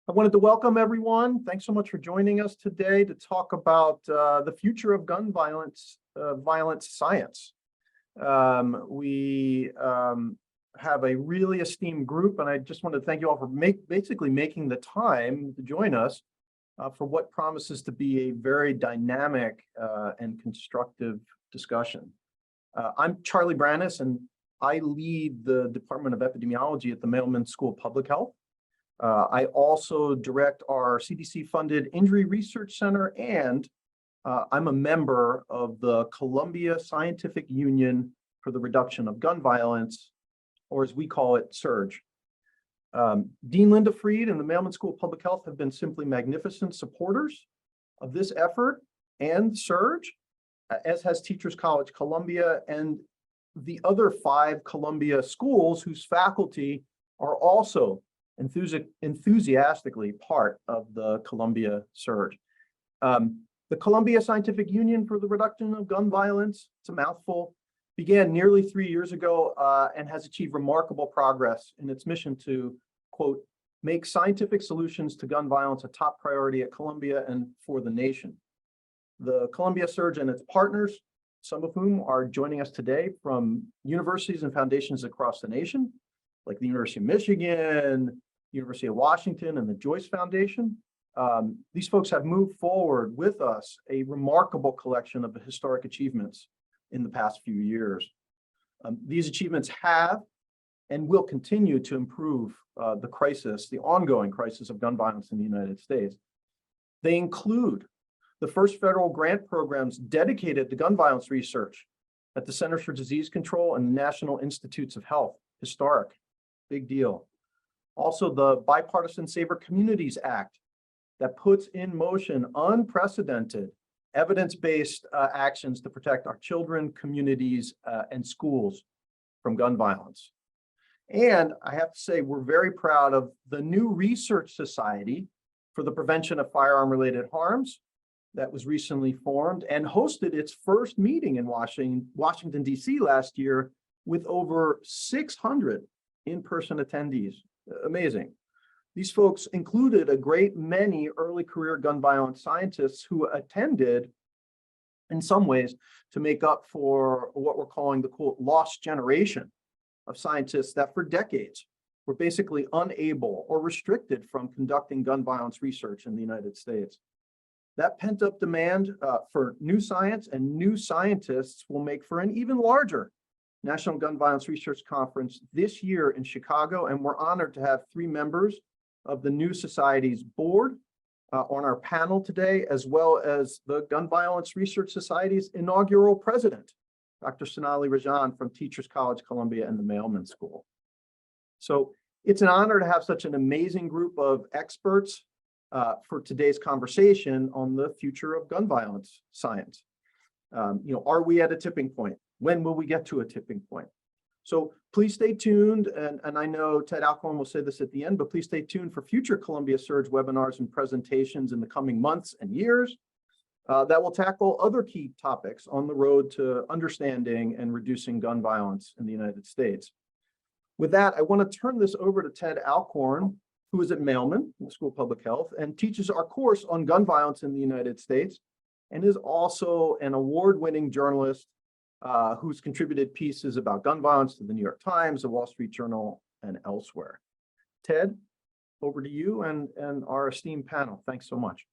I wanted to welcome everyone. Thanks so much for joining us today to talk about the future of gun violence, violence science. We have a really esteemed group, and I just want to thank you all for basically making the time to join us for what promises to be a very dynamic and constructive discussion. I'm Charlie Brannis, and I lead the Department of Epidemiology at the Mailman School of Public Health. I also direct our CDC-funded Injury Research Center, and I'm a member of the Columbia Scientific Union for the Reduction of Gun Violence, or as we call it, SURGE. Dean Linda Freed and the Mailman School of Public Health have been simply magnificent supporters of this effort and SURGE, as has Teachers College Columbia and the other 5 Columbia schools whose faculty are also enthusiastically part of the Columbia SURGE. The Columbia Scientific Union for the Reduction of Gun Violence, it's a mouthful, began nearly 3 years ago and has achieved remarkable progress in its mission to, quote, make scientific solutions to gun violence a top priority at Columbia and for the nation. The Columbia SURGE and its partners, some of whom are joining us today from universities and foundations across the nation, like the University of Michigan, University of Washington, and the Joyce Foundation. These folks have moved forward with us a remarkable collection of the historic achievements in the past few years. These achievements have and will continue to improve the ongoing crisis of gun violence in the United States. They include the first federal grant programs dedicated to gun violence research at the Centers for Disease Control and the National Institutes of Health. Historic, big deal. Also, the Bipartisan Safer Communities Act that puts in motion unprecedented evidence-based actions to protect our children, communities, and schools from gun violence. And I have to say, we're very proud of the new Research Society for the Prevention of Firearm-Related Harms that was recently formed and hosted its first meeting in Washington, D.C. last year with over 600 in-person attendees. Amazing. These folks included a great many early career gun violence scientists who attended in some ways to make up for what we're calling the quote lost generation of scientists that for decades were basically unable or restricted from conducting gun violence research in the United States. That pent-up demand for new science and new scientists will make for an even larger National Gun Violence Research Conference this year in Chicago, and we're honored to have 3 members of the new society's board on our panel today, as well as the Gun Violence Research Society's inaugural president, Dr. Sonali Rajan from Teachers College Columbia and the Mailman School. So it's an honor to have such an amazing group of experts for today's conversation on the future of gun violence science. Are we at a tipping point? When will we get to a tipping point? So please stay tuned, and I know Ted Alcorn will say this at the end, but please stay tuned for future Columbia SURGE webinars and presentations in the coming months and years that will tackle other key topics on the road to understanding and reducing gun violence in the United States. With that, I want to turn this over to Ted Alcorn, who is at Mailman, the School of Public Health, and teaches our course on gun violence in the United States, and is also an award-winning journalist who's contributed pieces about gun violence to the New York Times, the Wall Street Journal, and elsewhere. Ted, over to you and our esteemed panel. Thanks so much.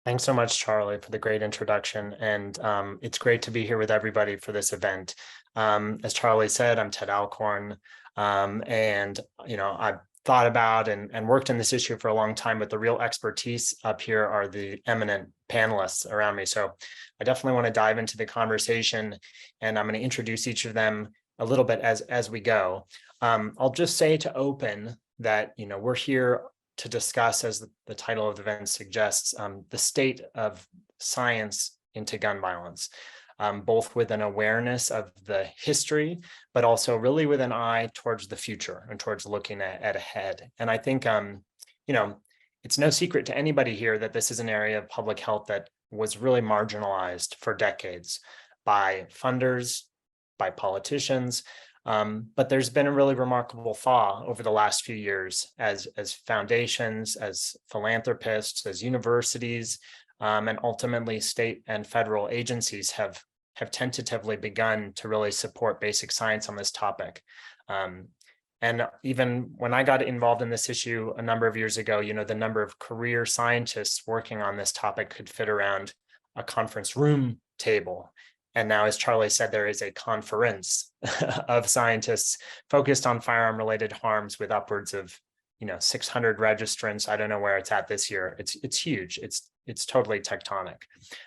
Thanks so much, Charlie, for the great introduction. And it's great to be here with everybody for this event. As Charlie said, I'm Ted Alcorn, and I've thought about and worked in this issue for a long time, but the real expertise up here are the eminent panelists around me. So I definitely want to dive into the conversation, and I'm going to introduce each of them a little bit as we go. I'll just say to open that, we're here to discuss, as the title of the event suggests, the state of science into gun violence. Both with an awareness of the history, but also really with an eye towards the future and towards looking at ahead. And I think, it's no secret to anybody here that this is an area of public health that was really marginalized for decades by funders, by politicians, But there's been a really remarkable thaw over the last few years as foundations, as philanthropists, as universities, and ultimately state and federal agencies have tentatively begun to really support basic science on this topic. And even when I got involved in this issue a number of years ago, the number of career scientists working on this topic could fit around a conference room table. And now, as Charlie said, there is a conference of scientists focused on firearm-related harms with upwards of 600 registrants. I don't know where it's at this year. It's huge. It's totally tectonic.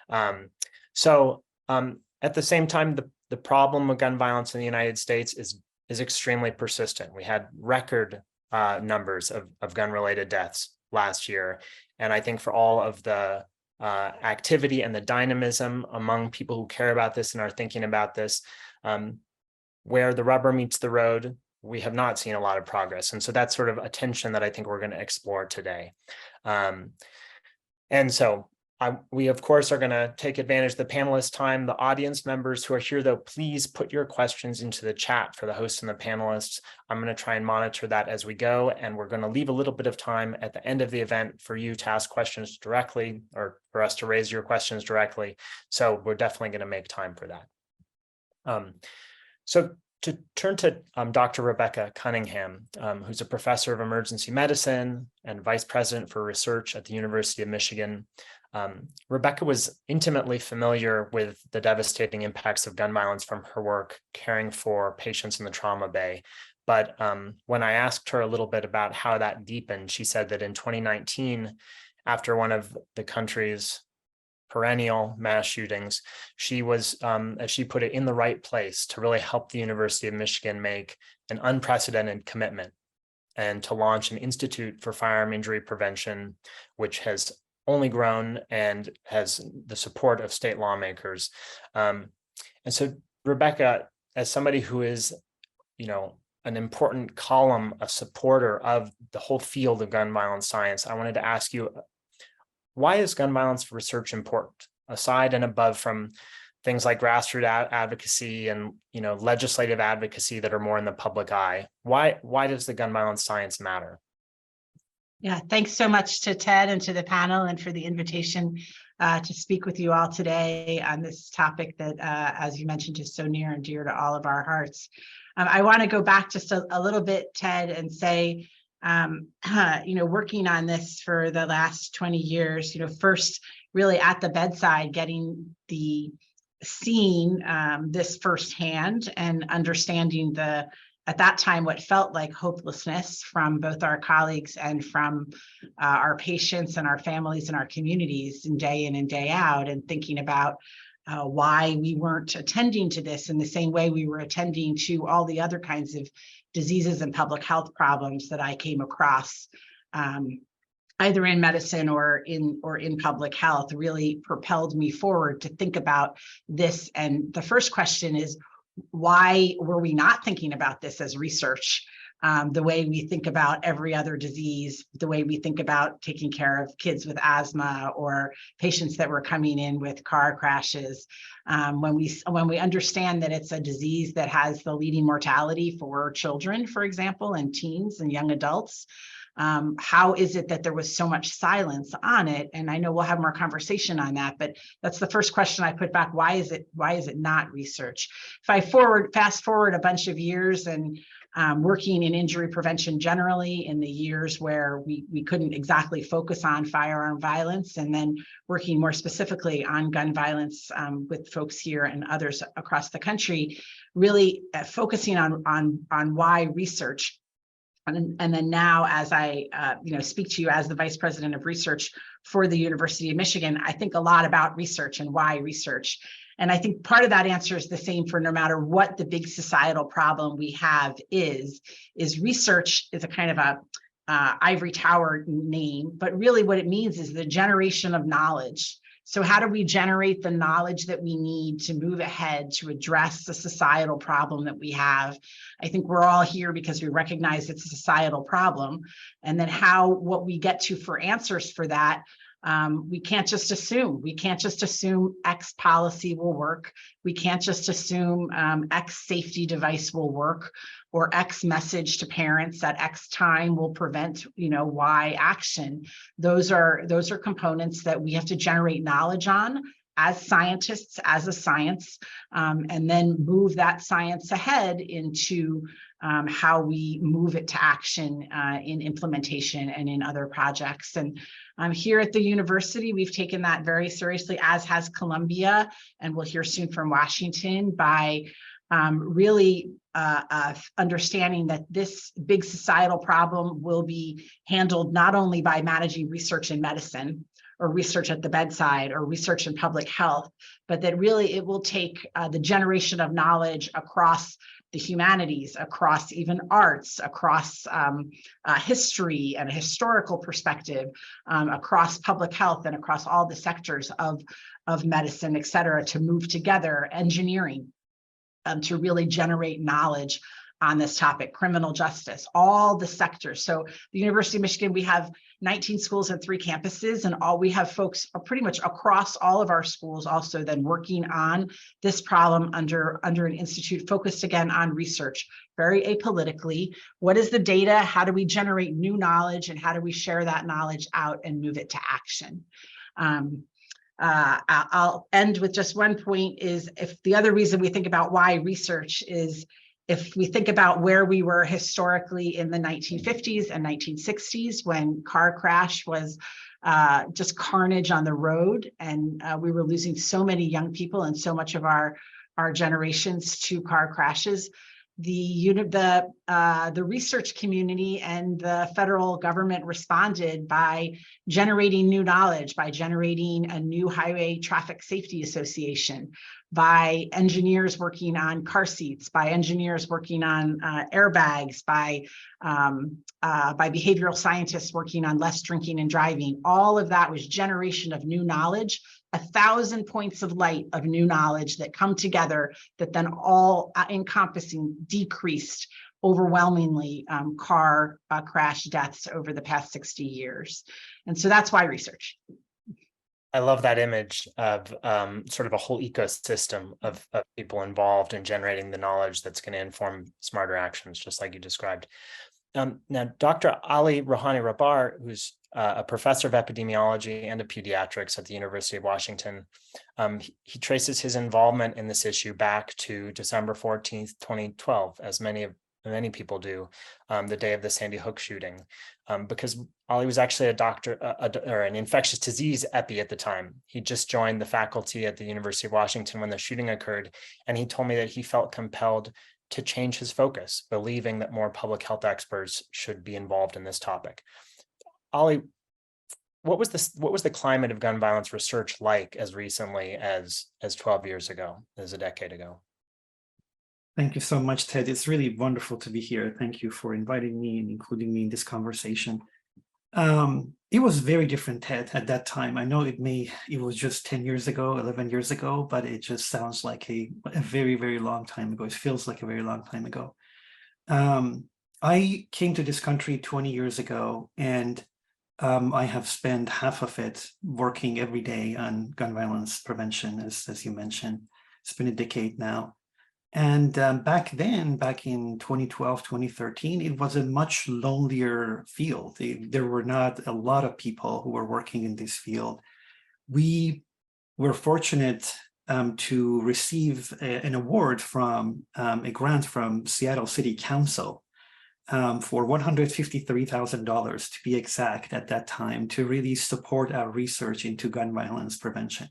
At the same time, the problem of gun violence in the United States is extremely persistent. We had record numbers of gun-related deaths last year. And I think for all of the activity and the dynamism among people who care about this and are thinking about this, where the rubber meets the road, we have not seen a lot of progress. And so that's sort of a tension that I think we're going to explore today. And so we, of course, are going to take advantage of the panelists' time. The audience members who are here, though, please put your questions into the chat for the hosts and the panelists. I'm going to try and monitor that as we go, and we're going to leave a little bit of time at the end of the event for you to ask questions directly or for us to raise your questions directly. So we're definitely going to make time for that. So to turn to Dr. Rebecca Cunningham, who's a professor of emergency medicine and vice president for research at the University of Michigan. Rebecca was intimately familiar with the devastating impacts of gun violence from her work caring for patients in the trauma bay. But when I asked her a little bit about how that deepened, she said that in 2019, after one of the country's perennial mass shootings, she was, as she put it, in the right place to really help the University of Michigan make an unprecedented commitment and to launch an Institute for Firearm Injury Prevention, which has only grown and has the support of state lawmakers. And so Rebecca, as somebody who is, an important column, a supporter of the whole field of gun violence science, I wanted to ask you, why is gun violence research important, aside and above from things like grassroots advocacy and legislative advocacy that are more in the public eye? Why does the gun violence science matter? Yeah, thanks so much to Ted and to the panel and for the invitation to speak with you all today on this topic that, as you mentioned, is so near and dear to all of our hearts. I want to go back just a little bit, Ted, and say, working on this for the last 20 years, first really at the bedside, getting seeing this firsthand and understanding at that time, what felt like hopelessness from both our colleagues and from our patients and our families and our communities, and day in and day out, and thinking about why we weren't attending to this in the same way we were attending to all the other kinds of diseases and public health problems that I came across, either in medicine or in public health, really propelled me forward to think about this. And the first question is, why were we not thinking about this as research, the way we think about every other disease, the way we think about taking care of kids with asthma or patients that were coming in with car crashes? When we understand that it's a disease that has the leading mortality for children, for example, and teens and young adults, how is it that there was so much silence on it? And I know we'll have more conversation on that, but that's the first question I put back. Why is it not research? If I fast forward a bunch of years and working in injury prevention generally in the years where we couldn't exactly focus on firearm violence, and then working more specifically on gun violence with folks here and others across the country, really focusing on why research. And then now, as I speak to you as the Vice President of Research for the University of Michigan, I think a lot about research and why research. And I think part of that answer is the same for no matter what the big societal problem we have is research is a kind of a ivory tower name, but really what it means is the generation of knowledge. So how do we generate the knowledge that we need to move ahead to address the societal problem that we have? I think we're all here because we recognize it's a societal problem. And then what we get to for answers for that We can't just assume. We can't just assume X policy will work. We can't just assume X safety device will work, or X message to parents at X time will prevent, Y action. Those are components that we have to generate knowledge on as scientists, as a science, and then move that science ahead into how we move it to action in implementation and in other projects. And here at the university, we've taken that very seriously, as has Columbia, and we'll hear soon from Washington, by really understanding that this big societal problem will be handled not only by managing research in medicine, or research at the bedside, or research in public health, but that really it will take the generation of knowledge across the humanities, across even arts, across history and a historical perspective, across public health and across all the sectors of medicine, et cetera, to move together, engineering, to really generate knowledge on this topic, criminal justice, all the sectors. So the University of Michigan, we have 19 schools and 3 campuses, and we have folks pretty much across all of our schools also then working on this problem under an institute focused again on research, very apolitically. What is the data? How do we generate new knowledge, and how do we share that knowledge out and move it to action? I'll end with just one point, is if the other reason we think about why research is, if we think about where we were historically in the 1950s and 1960s, when car crash was just carnage on the road, and we were losing so many young people and so much of our generations to car crashes, the research community and the federal government responded by generating new knowledge, by generating a new highway traffic safety association, by engineers working on car seats, by engineers working on airbags, by behavioral scientists working on less drinking and driving. All of that was generation of new knowledge, 1,000 points of light of new knowledge that come together, that then all encompassing decreased overwhelmingly car crash deaths over the past 60 years. And so that's why research. I love that image of sort of a whole ecosystem of people involved in generating the knowledge that's going to inform smarter actions, just like you described. Now, Dr. Ali Rouhani-Rahbar, who's a professor of epidemiology and of pediatrics at the University of Washington, he traces his involvement in this issue back to December 14th, 2012, as many people do, the day of the Sandy Hook shooting, because Ali was actually a doctor or an infectious disease epi at the time. He just joined the faculty at the University of Washington when the shooting occurred, and he told me that he felt compelled to change his focus, believing that more public health experts should be involved in this topic. Ali, what was the climate of gun violence research like as recently as 12 years ago, as a decade ago? Thank you so much, Ted. It's really wonderful to be here. Thank you for inviting me and including me in this conversation. It was very different, Ted, at that time. I know it was just 10 years ago, 11 years ago, but it just sounds like a very, very long time ago. It feels like a very long time ago. I came to this country 20 years ago, and I have spent half of it working every day on gun violence prevention, as you mentioned. It's been a decade now. And back then, back in 2012, 2013, it was a much lonelier field. There were not a lot of people who were working in this field. We were fortunate to receive an award from a grant from Seattle City Council for $153,000 to be exact at that time, to really support our research into gun violence prevention.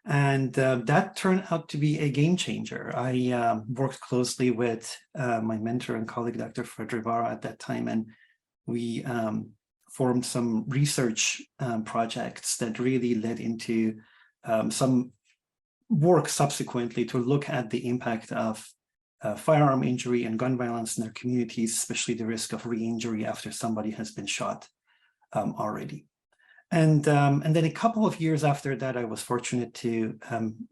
And that turned out to be a game changer. I worked closely with my mentor and colleague, Dr. Fred Rivara, at that time, and we formed some research projects that really led into some work subsequently to look at the impact of firearm injury and gun violence in their communities, especially the risk of re-injury after somebody has been shot already. And then a couple of years after that, I was fortunate to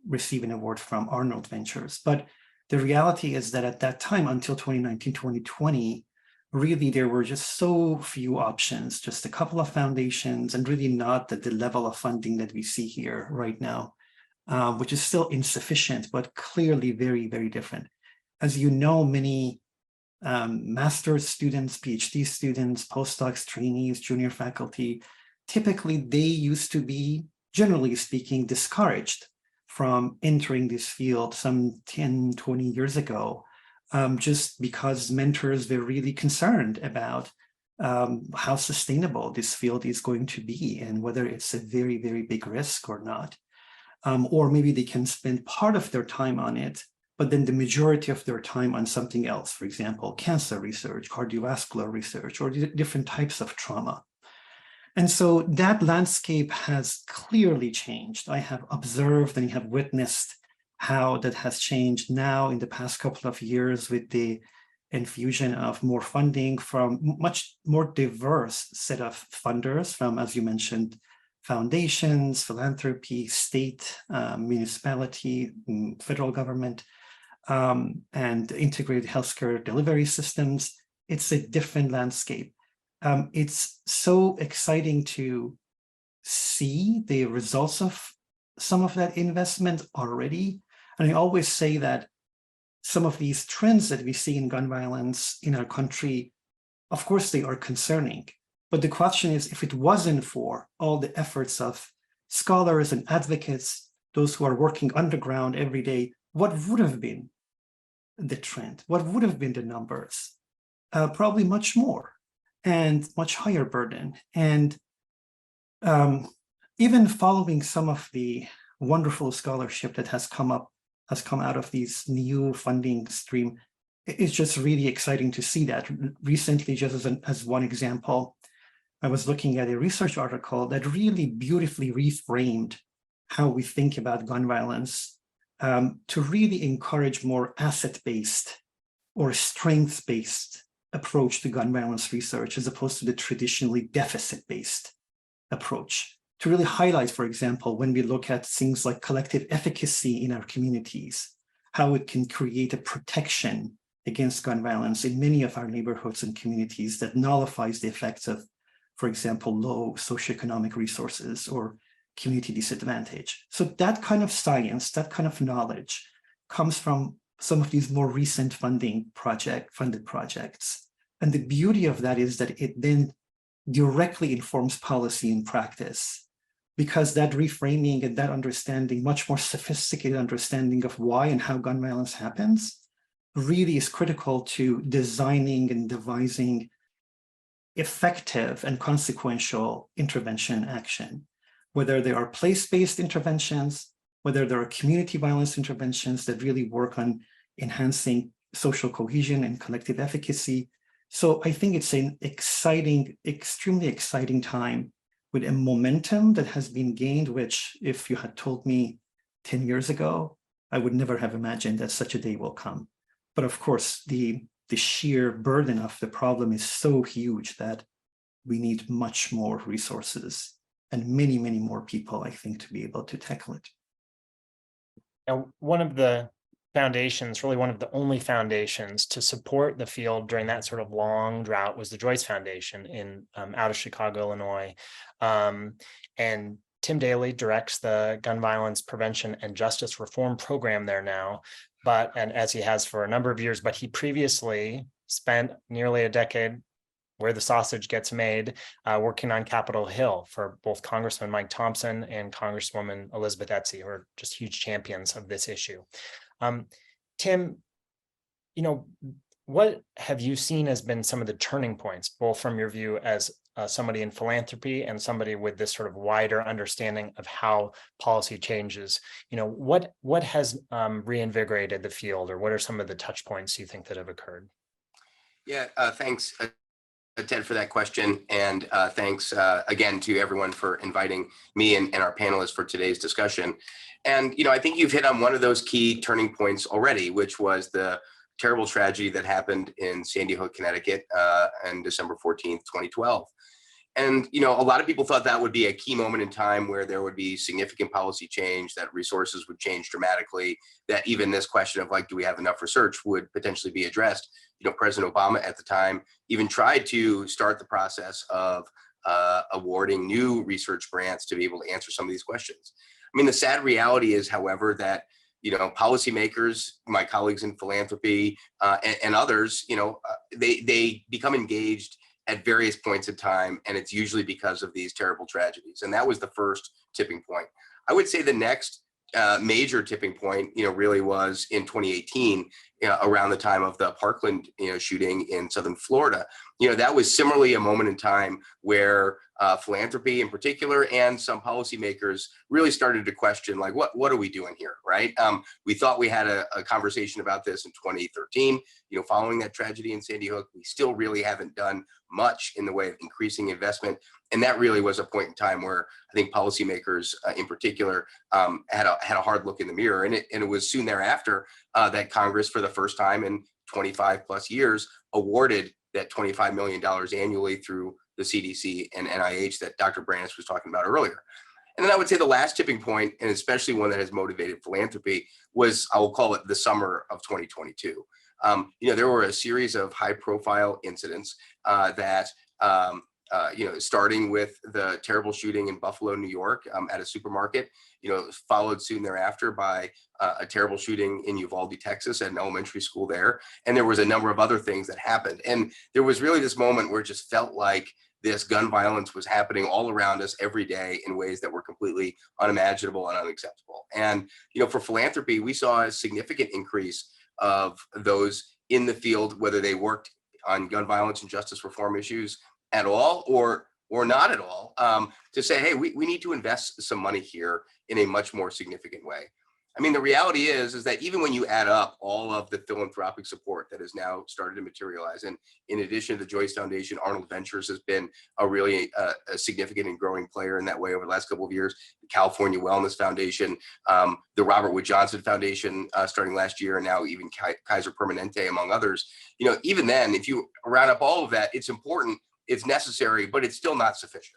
receive an award from Arnold Ventures. But the reality is that at that time, until 2019, 2020, really there were just so few options, just a couple of foundations, and really not at the level of funding that we see here right now, which is still insufficient, but clearly very, very different. As you know, many master's students, PhD students, postdocs, trainees, junior faculty, typically they used to be, generally speaking, discouraged from entering this field some 10, 20 years ago, just because mentors were really concerned about how sustainable this field is going to be and whether it's a very, very big risk or not. Or maybe they can spend part of their time on it, but then the majority of their time on something else, for example, cancer research, cardiovascular research, or different types of trauma. And so that landscape has clearly changed. I have observed and have witnessed how that has changed now in the past couple of years with the infusion of more funding from much more diverse set of funders from, as you mentioned, foundations, philanthropy, state, municipality, federal government, and integrated healthcare delivery systems. It's a different landscape. It's so exciting to see the results of some of that investment already. And I always say that some of these trends that we see in gun violence in our country, of course, they are concerning. But the question is, if it wasn't for all the efforts of scholars and advocates, those who are working underground every day, what would have been the trend? What would have been the numbers? Probably much more and much higher burden. And even following some of the wonderful scholarship that has come out of these new funding stream, it's just really exciting to see that. Recently, just as one example, I was looking at a research article that really beautifully reframed how we think about gun violence to really encourage more asset-based or strength-based approach to gun violence research as opposed to the traditionally deficit-based approach. To really highlight, for example, when we look at things like collective efficacy in our communities, how it can create a protection against gun violence in many of our neighborhoods and communities that nullifies the effects of, for example, low socioeconomic resources or community disadvantage. So that kind of science, that kind of knowledge comes from some of these more recent funded projects. And the beauty of that is that it then directly informs policy and practice, because that reframing and that understanding, much more sophisticated understanding of why and how gun violence happens, really is critical to designing and devising effective and consequential intervention action, whether they are place-based interventions, whether there are community violence interventions that really work on enhancing social cohesion and collective efficacy. So I think it's an exciting, extremely exciting time with a momentum that has been gained, which if you had told me 10 years ago, I would never have imagined that such a day will come. But of course, the sheer burden of the problem is so huge that we need much more resources and many, many more people, I think, to be able to tackle it. Now, one of the foundations, really one of the only foundations to support the field during that sort of long drought was the Joyce Foundation in out of Chicago, Illinois. And Tim Daly directs the gun violence prevention and justice reform program there now, and as he has for a number of years, but he previously spent nearly a decade where the sausage gets made, working on Capitol Hill for both Congressman Mike Thompson and Congresswoman Elizabeth Etsy, who are just huge champions of this issue. Tim, what have you seen has been some of the turning points, both from your view as somebody in philanthropy and somebody with this sort of wider understanding of how policy changes? What has reinvigorated the field, or what are some of the touch points you think that have occurred? Yeah, thanks, Ted, for that question. And thanks again to everyone for inviting me and our panelists for today's discussion. And, I think you've hit on one of those key turning points already, which was the terrible tragedy that happened in Sandy Hook, Connecticut on December 14th, 2012. And, you know, a lot of people thought that would be a key moment in time where there would be significant policy change, that resources would change dramatically, that even this question of like, do we have enough research would potentially be addressed. You know, President Obama at the time even tried to start the process of awarding new research grants to be able to answer some of these questions. I mean, the sad reality is, however, that, you know, policymakers, my colleagues in philanthropy and others, you know, they become engaged at various points in time, and it's usually because of these terrible tragedies. And that was the first tipping point. I would say the next major tipping point, you know, really was in 2018, around the time of the Parkland, you know, shooting in Southern Florida. You know, that was similarly a moment in time where philanthropy in particular and some policymakers really started to question, like, what are we doing here, right? We thought we had a conversation about this in 2013, you know, following that tragedy in Sandy Hook. We still really haven't done much in the way of increasing investment. And that really was a point in time where I think policymakers in particular had a hard look in the mirror. And it was soon thereafter that Congress, for the first time in 25 plus years, awarded that $25 million annually through the CDC and NIH that Dr. Brandes was talking about earlier. And then I would say the last tipping point, and especially one that has motivated philanthropy, was, I will call it, the summer of 2022. You know, there were a series of high-profile incidents that, you know, starting with the terrible shooting in Buffalo, New York, at a supermarket, you know, followed soon thereafter by a terrible shooting in Uvalde, Texas, at an elementary school there. And there was a number of other things that happened. And there was really this moment where it just felt like this gun violence was happening all around us every day in ways that were completely unimaginable and unacceptable. And, you know, for philanthropy, we saw a significant increase of those in the field, whether they worked on gun violence and justice reform issues at all or not at all, to say, hey, we need to invest some money here in a much more significant way. I mean, the reality is that even when you add up all of the philanthropic support that has now started to materialize, and in addition to the Joyce Foundation, Arnold Ventures has been a really a significant and growing player in that way over the last couple of years. The California Wellness Foundation, the Robert Wood Johnson Foundation starting last year, and now even Kaiser Permanente, among others. You know, even then, if you round up all of that, it's important, it's necessary, but it's still not sufficient.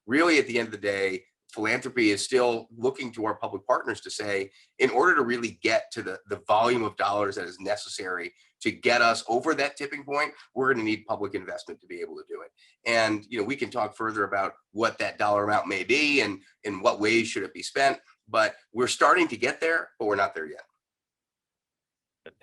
Really, at the end of the day, philanthropy is still looking to our public partners to say, in order to really get to the volume of dollars that is necessary to get us over that tipping point, we're going to need public investment to be able to do it. And, you know, we can talk further about what that dollar amount may be and in what ways should it be spent, but we're starting to get there, but we're not there yet.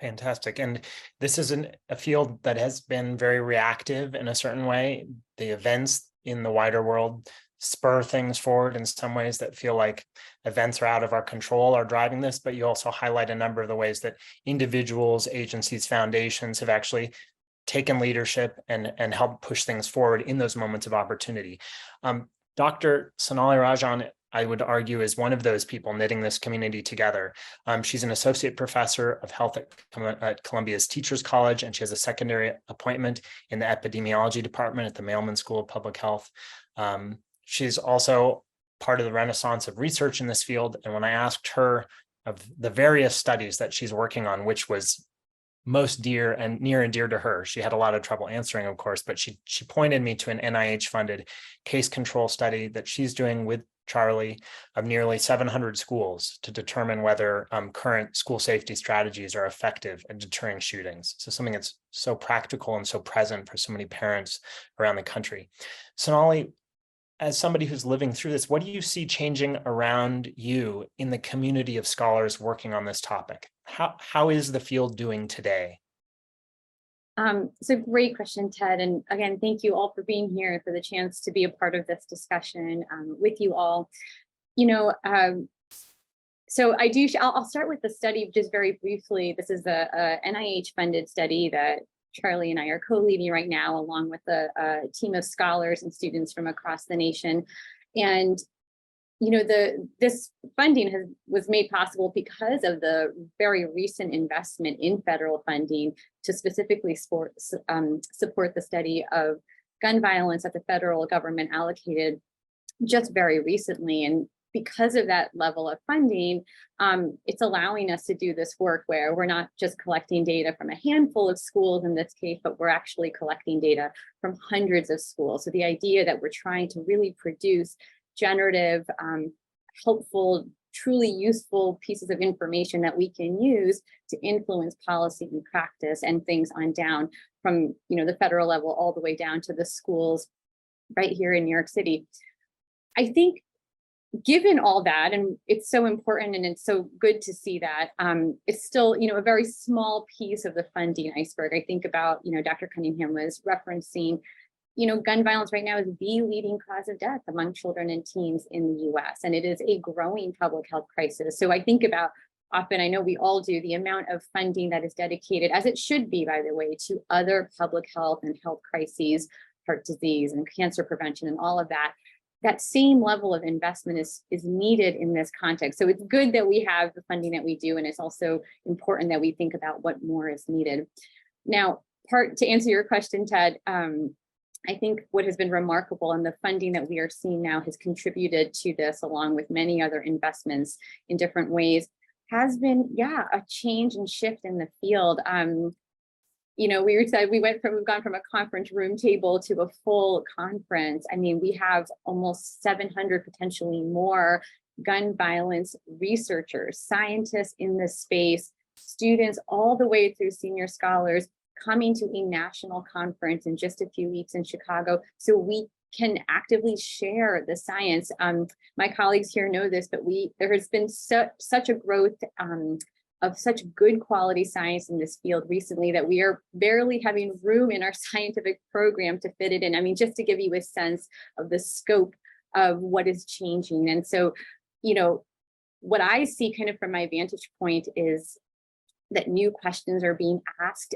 Fantastic. And this is a field that has been very reactive in a certain way. The events in the wider world spur things forward in some ways that feel like events are out of our control are driving this, but you also highlight a number of the ways that individuals, agencies, foundations have actually taken leadership and helped push things forward in those moments of opportunity. Dr. Sonali Rajan, I would argue, is one of those people knitting this community together. She's an associate professor of health at Columbia's Teachers College, and she has a secondary appointment in the epidemiology department at the Mailman School of Public Health. She's also part of the renaissance of research in this field. And when I asked her of the various studies that she's working on, which was most near and dear to her, she had a lot of trouble answering, of course, but she pointed me to an NIH-funded case control study that she's doing with Charlie of nearly 700 schools to determine whether current school safety strategies are effective at deterring shootings. So something that's so practical and so present for so many parents around the country. Sonali, as somebody who's living through this, what do you see changing around you in the community of scholars working on this topic? How is the field doing today? It's a great question, Ted. And again, thank you all for being here and for the chance to be a part of this discussion with you all. You know, so I'll start with the study just very briefly. This is a NIH-funded study that Charlie and I are co-leading right now, along with a team of scholars and students from across the nation. And, you know, this funding was made possible because of the very recent investment in federal funding to specifically support the study of gun violence that the federal government allocated just very recently. And because of that level of funding, it's allowing us to do this work where we're not just collecting data from a handful of schools in this case, but we're actually collecting data from hundreds of schools. So the idea that we're trying to really produce generative, helpful, truly useful pieces of information that we can use to influence policy and practice and things on down from, the federal level all the way down to the schools right here in New York City. I think given all that, and it's so important and it's so good to see that, it's still, a very small piece of the funding iceberg. I think about, Dr. Cunningham was referencing, gun violence right now is the leading cause of death among children and teens in the US, and it is a growing public health crisis. So I think about often, I know we all do, the amount of funding that is dedicated, as it should be, by the way, to other public health and health crises, heart disease and cancer prevention and all of that. That same level of investment is needed in this context. So it's good that we have the funding that we do, and it's also important that we think about what more is needed. Now, to answer your question, Ted, I think what has been remarkable and the funding that we are seeing now has contributed to this, along with many other investments in different ways, has been, a change and shift in the field. We've gone from a conference room table to a full conference. I mean, we have almost 700, potentially more, gun violence researchers, scientists in this space, students all the way through senior scholars coming to a national conference in just a few weeks in Chicago, so we can actively share the science. My colleagues here know this, but there has been such a growth of such good quality science in this field recently that we are barely having room in our scientific program to fit it in. I mean, just to give you a sense of the scope of what is changing. And so, what I see kind of from my vantage point is that new questions are being asked,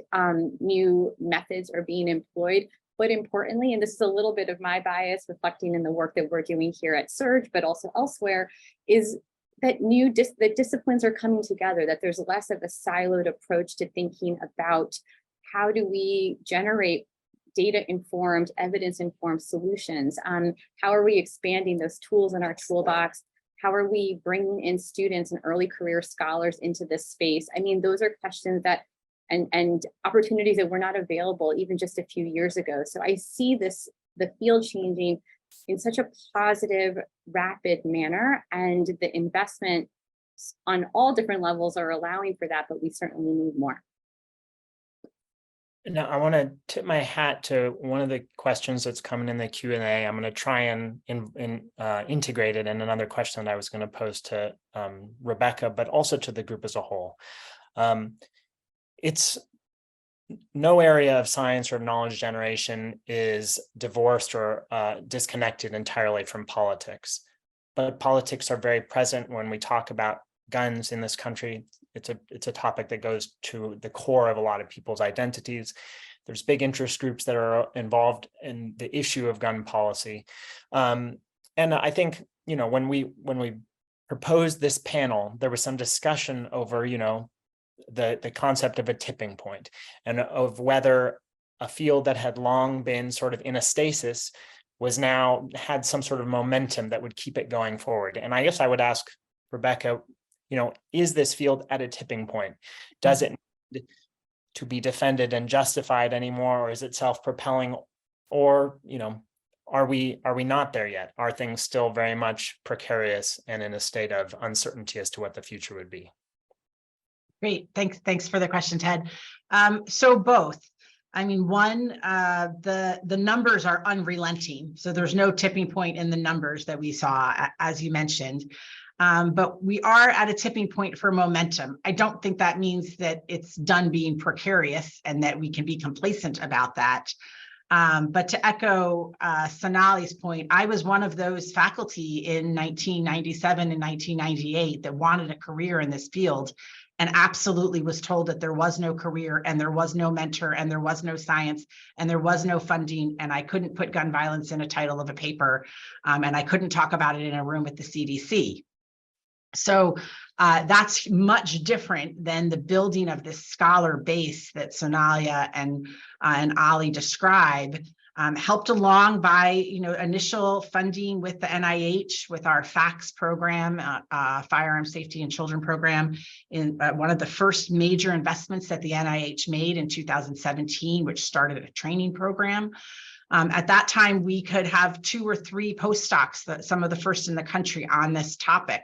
new methods are being employed, but importantly, and this is a little bit of my bias reflecting in the work that we're doing here at Surge, but also elsewhere, is that the disciplines are coming together, that there's less of a siloed approach to thinking about how do we generate data-informed, evidence-informed solutions. How are we expanding those tools in our toolbox? How are we bringing in students and early career scholars into this space? I mean, those are questions that and opportunities that were not available even just a few years ago. So I see the field changing in such a positive, rapid manner, and the investment on all different levels are allowing for that, but we certainly need more. Now, I want to tip my hat to one of the questions that's coming in the Q&A. I'm going to try and integrate it in another question that I was going to pose to Rebecca, but also to the group as a whole. It's no area of science or knowledge generation is divorced or disconnected entirely from politics, but politics are very present when we talk about guns in this country. It's a topic that goes to the core of a lot of people's identities. There's big interest groups that are involved in the issue of gun policy. And I think, when we proposed this panel, there was some discussion over, the concept of a tipping point and of whether a field that had long been sort of in a stasis was now had some sort of momentum that would keep it going forward. And I guess I would ask Rebecca, is this field at a tipping point? Does it need to be defended and justified anymore, or is it self-propelling? Or, are we not there yet? Are things still very much precarious and in a state of uncertainty as to what the future would be? Great, thanks for the question, Ted. So both. I mean, one, the numbers are unrelenting, so there's no tipping point in the numbers that we saw, as you mentioned. But we are at a tipping point for momentum. I don't think that means that it's done being precarious and that we can be complacent about that. But to echo Sonali's point, I was one of those faculty in 1997 and 1998 that wanted a career in this field, and absolutely was told that there was no career and there was no mentor and there was no science and there was no funding, and I couldn't put gun violence in a title of a paper, and I couldn't talk about it in a room with the CDC. So that's much different than the building of this scholar base that Sonalia and Ali describe, helped along by, initial funding with the NIH, with our FACS program, Firearm Safety and Children program, in one of the first major investments that the NIH made in 2017, which started a training program. At that time, we could have 2 or 3 postdocs, some of the first in the country, on this topic.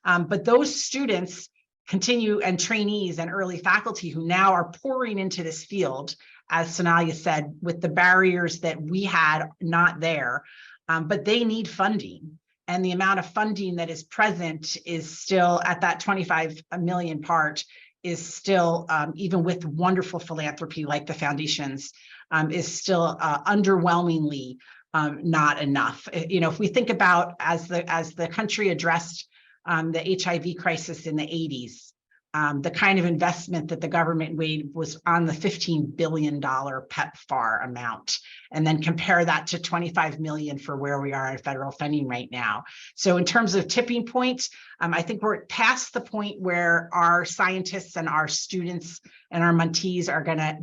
But those students continue, and trainees and early faculty who now are pouring into this field, as Sonalia said, with the barriers that we had not there, but they need funding. And the amount of funding that is present is still at that 25 million part, is still, even with wonderful philanthropy like the foundations, is still underwhelmingly not enough. If we think about as the country addressed the HIV crisis in the 80s, the kind of investment that the government made was on the $15 billion PEPFAR amount, and then compare that to 25 million for where we are in federal funding right now. So in terms of tipping points, I think we're past the point where our scientists and our students and our mentees are going to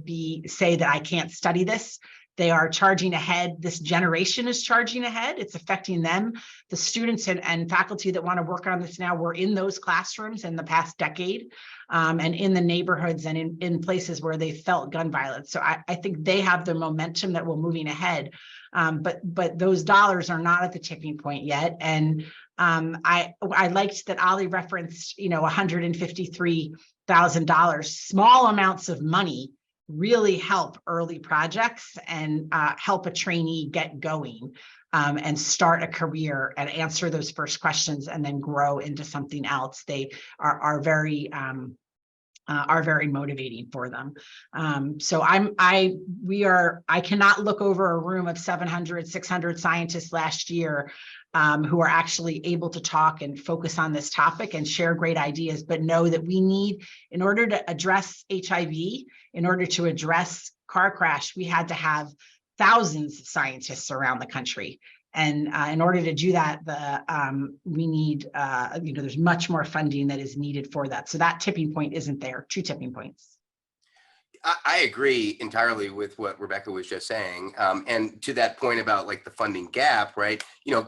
say that I can't study this. They are charging ahead. This generation is charging ahead. It's affecting them. The students and faculty that want to work on this now were in those classrooms in the past decade, and in the neighborhoods and in places where they felt gun violence. So I think they have the momentum that we're moving ahead. But those dollars are not at the tipping point yet. And I liked that Ali referenced, $153,000, small amounts of money really help early projects and help a trainee get going and start a career and answer those first questions and then grow into something else. They are very motivating for them. So I cannot look over a room of 700, 600 scientists last year who are actually able to talk and focus on this topic and share great ideas, but know that we need, in order to address HIV, in order to address car crash, we had to have thousands of scientists around the country. And in order to do that, we need, there's much more funding that is needed for that. So that tipping point isn't there, 2 tipping points. I agree entirely with what Rebecca was just saying. And to that point about like the funding gap, right?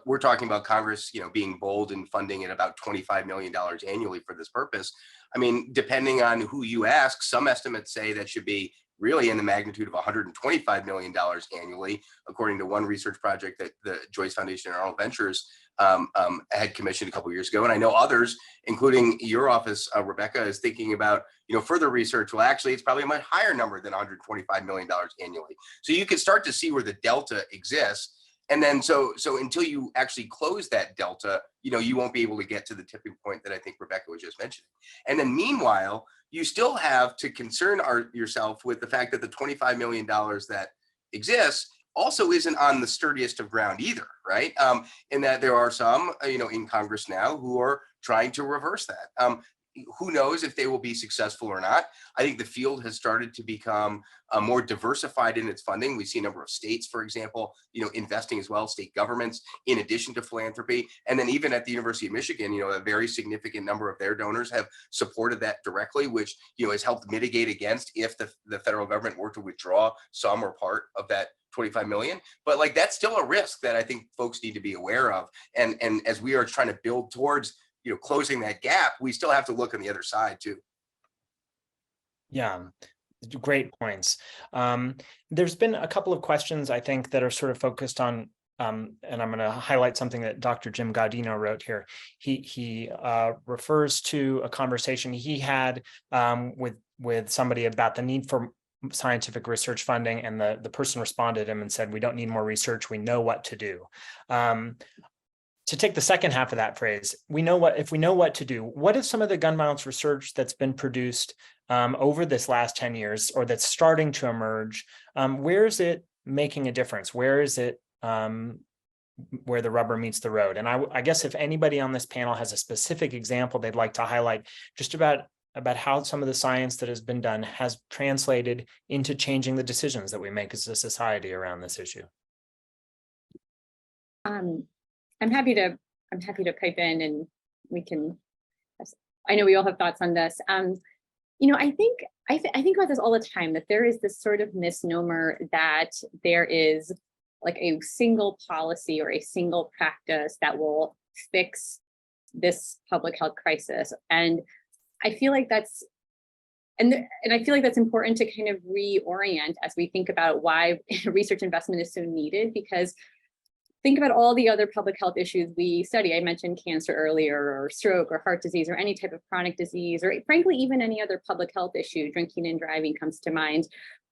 We're talking about Congress, being bold and funding at about $25 million annually for this purpose. I mean, depending on who you ask, some estimates say that should be really in the magnitude of $125 million annually, according to one research project that the Joyce Foundation and Arnold Ventures had commissioned a couple of years ago. And I know others, including your office, Rebecca, is thinking about, further research. Well, actually, it's probably a much higher number than $125 million annually. So you can start to see where the delta exists. And then so until you actually close that delta, you won't be able to get to the tipping point that I think Rebecca was just mentioning. And then meanwhile, you still have to concern yourself with the fact that the $25 million that exists also isn't on the sturdiest of ground either, right? In that there are some, in Congress now who are trying to reverse that. Who knows if they will be successful or not? I think the field has started to become more diversified in its funding. We see a number of states, for example, investing as well, state governments, in addition to philanthropy. And then even at the University of Michigan, a very significant number of their donors have supported that directly, which, has helped mitigate against if the federal government were to withdraw some or part of that 25 million. But like, that's still a risk that I think folks need to be aware of. And as we are trying to build towards closing that gap, we still have to look on the other side too. Yeah, great points. There's been a couple of questions, I think, that are sort of focused on, and I'm going to highlight something that Dr. Jim Gaudino wrote here. He refers to a conversation he had with somebody about the need for scientific research funding, and the person responded to him and said, "We don't need more research. We know what to do." To take the second half of that phrase, if we know what to do, what is some of the gun violence research that's been produced over this last 10 years, or that's starting to emerge? Where is it making a difference? Where is it where the rubber meets the road? And I guess if anybody on this panel has a specific example they'd like to highlight just about how some of the science that has been done has translated into changing the decisions that we make as a society around this issue. I'm happy to pipe in, and I know we all have thoughts on this. I think about this all the time, that there is this sort of misnomer that there is like a single policy or a single practice that will fix this public health crisis. And I feel like that's I feel like that's important to kind of reorient as we think about why research investment is so needed, because think about all the other public health issues we study. I mentioned cancer earlier, or stroke, or heart disease, or any type of chronic disease, or frankly, even any other public health issue. Drinking and driving comes to mind,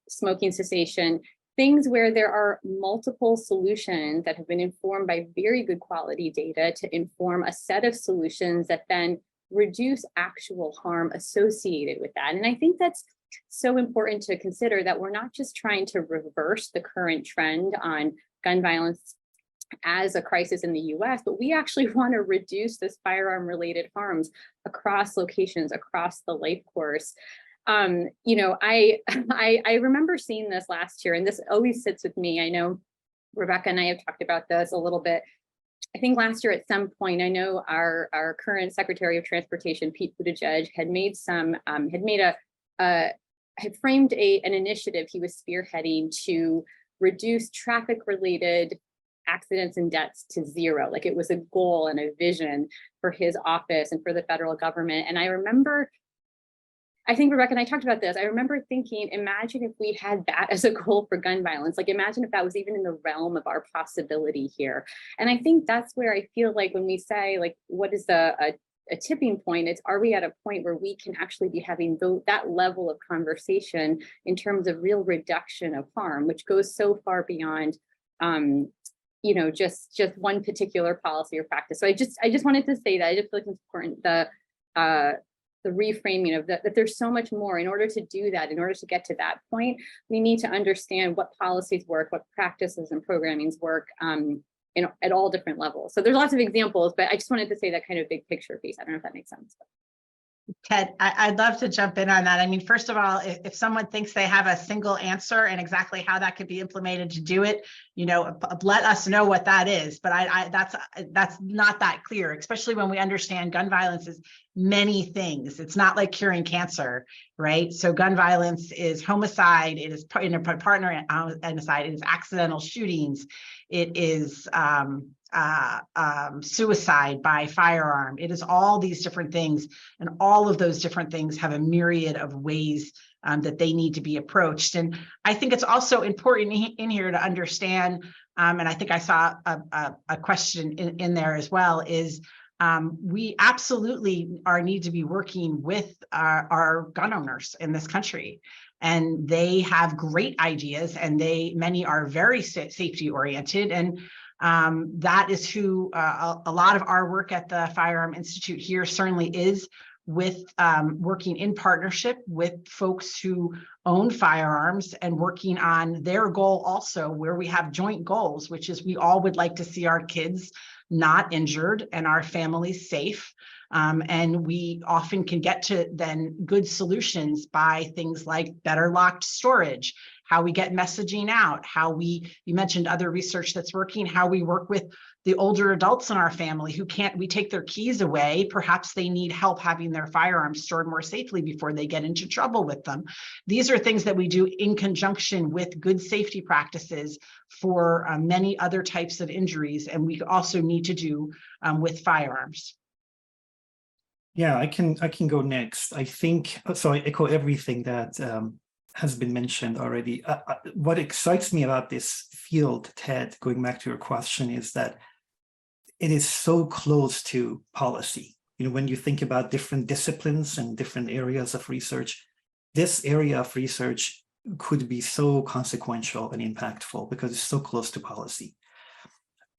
smoking cessation, things where there are multiple solutions that have been informed by very good quality data to inform a set of solutions that then reduce actual harm associated with that. And I think that's so important to consider, that we're not just trying to reverse the current trend on gun violence as a crisis in the US, but we actually want to reduce this firearm related harms across locations, across the life course. You know, I remember seeing this last year, and this always sits with me. I know Rebecca and I have talked about this a little bit. I think last year at some point, I know our current Secretary of Transportation, Pete Buttigieg, had made some, had framed an initiative he was spearheading to reduce traffic related accidents and deaths to zero. Like, it was a goal and a vision for his office and for the federal government. And I remember, I think Rebecca and I talked about this. I remember thinking, imagine if we had that as a goal for gun violence. Like, imagine if that was even in the realm of our possibility here. And I think that's where I feel like when we say, like, what is a tipping point, it's, are we at a point where we can actually be having that level of conversation in terms of real reduction of harm, which goes so far beyond you know, just one particular policy or practice. So I just wanted to say that. I just feel like it's important, the reframing of that there's so much more. In order to do that, in order to get to that point, we need to understand what policies work, what practices and programmings work at all different levels. So there's lots of examples, but I just wanted to say that kind of big picture piece. I don't know if that makes sense. Ted, I'd love to jump in on that. I mean, first of all, if someone thinks they have a single answer and exactly how that could be implemented to do it, you know, let us know what that is. But that's not that clear, especially when we understand gun violence is many things. It's not like curing cancer, right? So gun violence is homicide, it is partner homicide, it is accidental shootings, it is suicide by firearm. It is all these different things, and all of those different things have a myriad of ways that they need to be approached. And I think it's also important in here to understand, and I think I saw a question in there as well, is we absolutely need to be working with our gun owners in this country. And they have great ideas, and many are very safety oriented. And that is who a lot of our work at the Firearm Institute here certainly is, with working in partnership with folks who own firearms and working on their goal also, where we have joint goals, which is we all would like to see our kids not injured and our families safe. And we often can get to then good solutions by things like better locked storage, how we get messaging out, you mentioned other research that's working, how we work with the older adults in our family who we take their keys away. Perhaps they need help having their firearms stored more safely before they get into trouble with them. These are things that we do in conjunction with good safety practices for many other types of injuries, and we also need to do with firearms. Yeah, I can go next. I think, so I echo everything that has been mentioned already. What excites me about this field, Ted, going back to your question, is that it is so close to policy. You know, when you think about different disciplines and different areas of research, this area of research could be so consequential and impactful because it's so close to policy.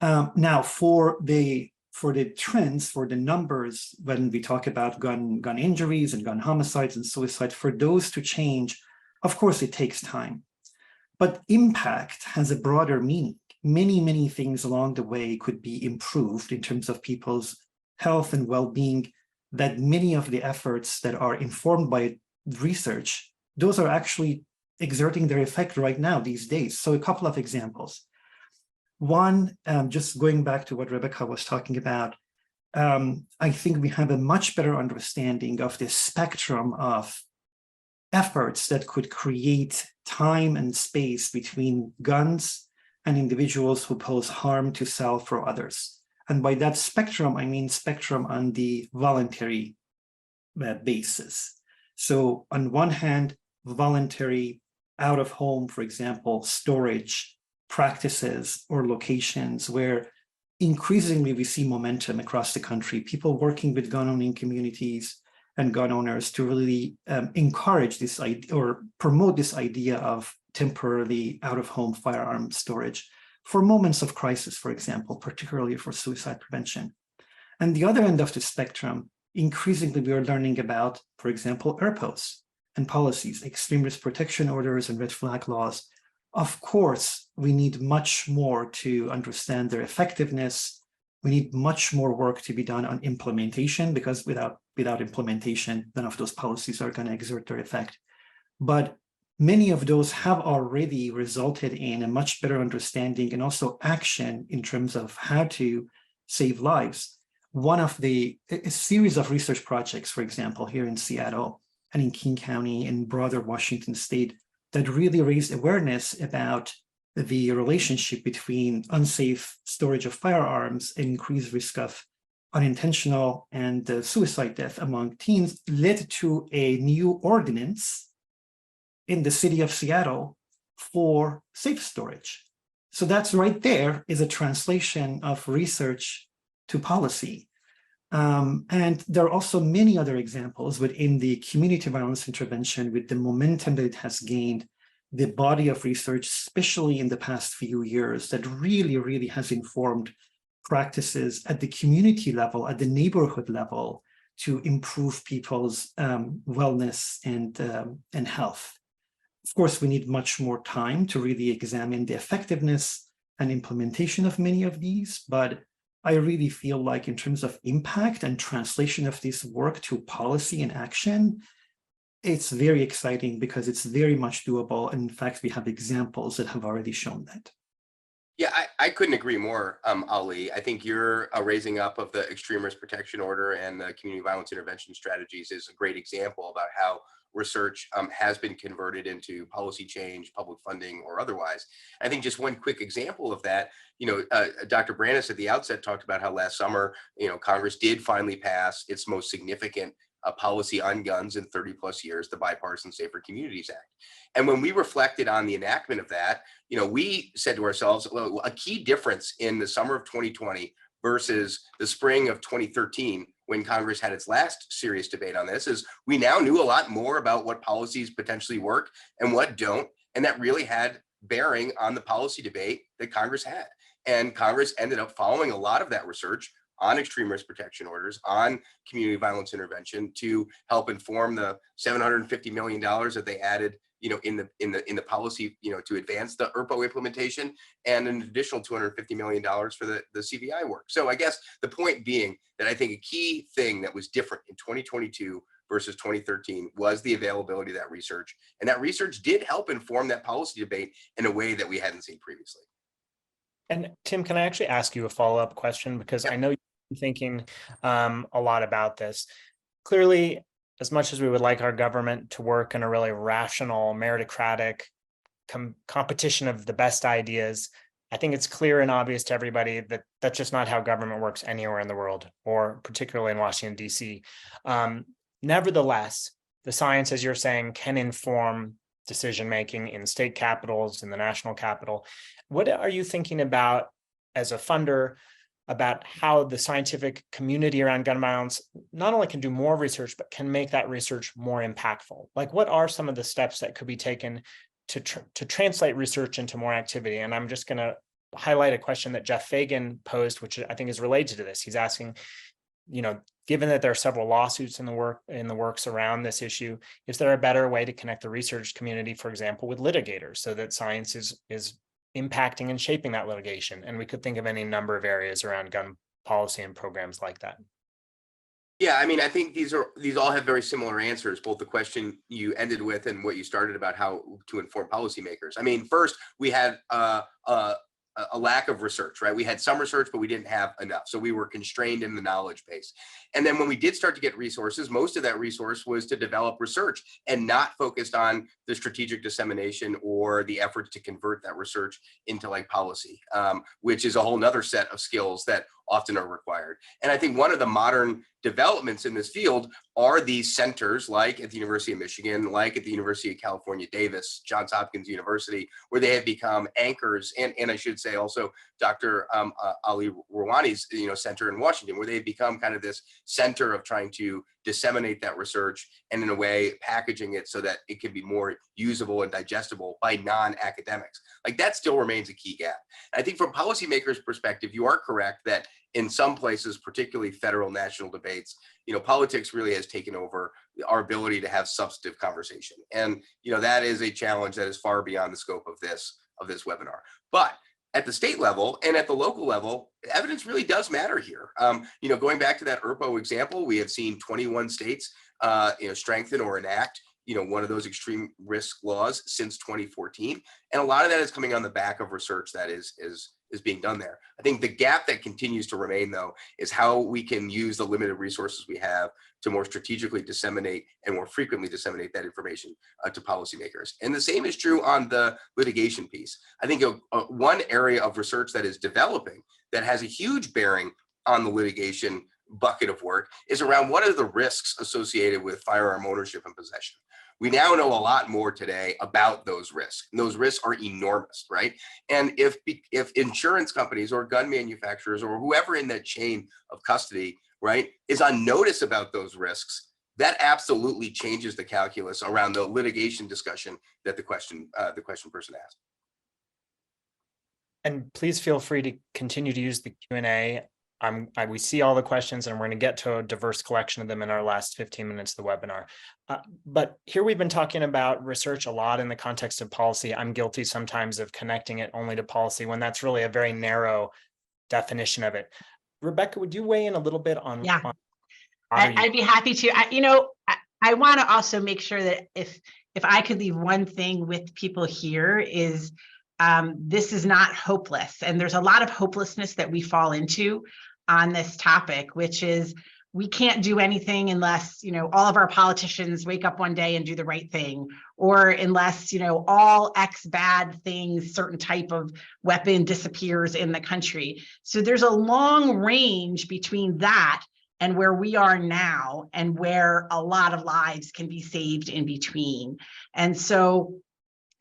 Now, for the trends, for the numbers, when we talk about gun injuries and gun homicides and suicide, for those to change, of course, it takes time. But impact has a broader meaning. Many things along the way could be improved in terms of people's health and well-being, that many of the efforts that are informed by research, those are actually exerting their effect right now these days. So a couple of examples. One, just going back to what Rebecca was talking about, I think we have a much better understanding of the spectrum of efforts that could create time and space between guns and individuals who pose harm to self or others. And by that spectrum, I mean spectrum on the voluntary basis. So on one hand, voluntary out of home, for example, storage practices or locations where increasingly we see momentum across the country, people working with gun owning communities and gun owners to really encourage this idea or promote this idea of temporarily out of home firearm storage for moments of crisis, for example, particularly for suicide prevention. And the other end of the spectrum, increasingly we are learning about, for example, ERPOs and policies, extreme risk protection orders and red flag laws. Of course, we need much more to understand their effectiveness. We need much more work to be done on implementation, because without implementation, none of those policies are going to exert their effect. But many of those have already resulted in a much better understanding and also action in terms of how to save lives. One of a series of research projects, for example, here in Seattle and in King County and broader Washington state, that really raised awareness about the relationship between unsafe storage of firearms and increased risk of unintentional and suicide death among teens, led to a new ordinance in the city of Seattle for safe storage. So that's right there is a translation of research to policy. And there are also many other examples within the community violence intervention with the momentum that it has gained, the body of research, especially in the past few years, that really has informed practices at the community level, at the neighborhood level, to improve people's wellness and health. Of course, we need much more time to really examine the effectiveness and implementation of many of these, but I really feel like in terms of impact and translation of this work to policy and action, it's very exciting because it's very much doable. And in fact, we have examples that have already shown that. Yeah, I couldn't agree more, Ali. I think your raising up of the extreme risk protection order and the community violence intervention strategies is a great example about how research has been converted into policy change, public funding, or otherwise. I think just one quick example of that, Dr. Brandis at the outset talked about how last summer, Congress did finally pass its most significant policy on guns in 30 plus years, the Bipartisan Safer Communities Act. And when we reflected on the enactment of that, we said to ourselves, well, a key difference in the summer of 2020 versus the spring of 2013, when Congress had its last serious debate on this, is we now knew a lot more about what policies potentially work and what don't. And that really had bearing on the policy debate that Congress had. And Congress ended up following a lot of that research on extreme risk protection orders, on community violence intervention, to help inform the $750 million that they added, in the policy, to advance the ERPO implementation, and an additional $250 million for the CVI work. So I guess the point being that I think a key thing that was different in 2022 versus 2013 was the availability of that research, and that research did help inform that policy debate in a way that we hadn't seen previously. And Tim, can I actually ask you a follow-up question? Because I know you've been thinking a lot about this. Clearly, as much as we would like our government to work in a really rational, meritocratic competition of the best ideas, I think it's clear and obvious to everybody that that's just not how government works anywhere in the world, or particularly in Washington, D.C. Nevertheless, the science, as you're saying, can inform decision-making in state capitals, in the national capital. What are you thinking about as a funder about how the scientific community around gun violence not only can do more research, but can make that research more impactful? Like, what are some of the steps that could be taken to translate research into more activity? And I'm just going to highlight a question that Jeff Fagan posed, which I think is related to this. He's asking, given that there are several lawsuits in the works around this issue, is there a better way to connect the research community, for example, with litigators, so that science is impacting and shaping that litigation? And we could think of any number of areas around gun policy and programs like that. Yeah, I mean, I think these all have very similar answers, both the question you ended with and what you started about how to inform policymakers. I mean, first, we had a lack of research, right? We had some research, but we didn't have enough. So we were constrained in the knowledge base. And then when we did start to get resources, most of that resource was to develop research and not focused on the strategic dissemination or the efforts to convert that research into like policy, which is a whole nother set of skills that often are required. And I think one of the modern developments in this field are these centers like at the University of Michigan, like at the University of California, Davis, Johns Hopkins University, where they have become anchors, and I should say also Dr. Ali Rouhani's center in Washington, where they've become kind of this center of trying to disseminate that research and in a way packaging it so that it can be more usable and digestible by non-academics. Like that still remains a key gap. I think from policymakers' perspective, you are correct that in some places, particularly federal national debates, politics really has taken over our ability to have substantive conversation. And, that is a challenge that is far beyond the scope of this webinar. But at the state level and at the local level, evidence really does matter here. Going back to that ERPO example, we have seen 21 states, strengthen or enact one of those extreme risk laws since 2014. And a lot of that is coming on the back of research that is being done there. I think the gap that continues to remain, though, is how we can use the limited resources we have to more strategically disseminate and more frequently disseminate that information to policymakers. And the same is true on the litigation piece. I think one area of research that is developing that has a huge bearing on the litigation bucket of work is around what are the risks associated with firearm ownership and possession. We now know a lot more today about those risks. And those risks are enormous, right? And if insurance companies or gun manufacturers or whoever in that chain of custody, right, is on notice about those risks, that absolutely changes the calculus around the litigation discussion that the question person asked. And please feel free to continue to use the Q&A. We see all the questions and we're going to get to a diverse collection of them in our last 15 minutes of the webinar. But here we've been talking about research a lot in the context of policy. I'm guilty sometimes of connecting it only to policy when that's really a very narrow definition of it. Rebecca, would you weigh in a little bit on? Yeah, on I'd be happy to. I want to also make sure that if I could leave one thing with people here is this is not hopeless. And there's a lot of hopelessness that we fall into on this topic, which is we can't do anything unless, all of our politicians wake up one day and do the right thing, or unless, all X bad things, certain type of weapon disappears in the country. So there's a long range between that and where we are now and where a lot of lives can be saved in between. And so,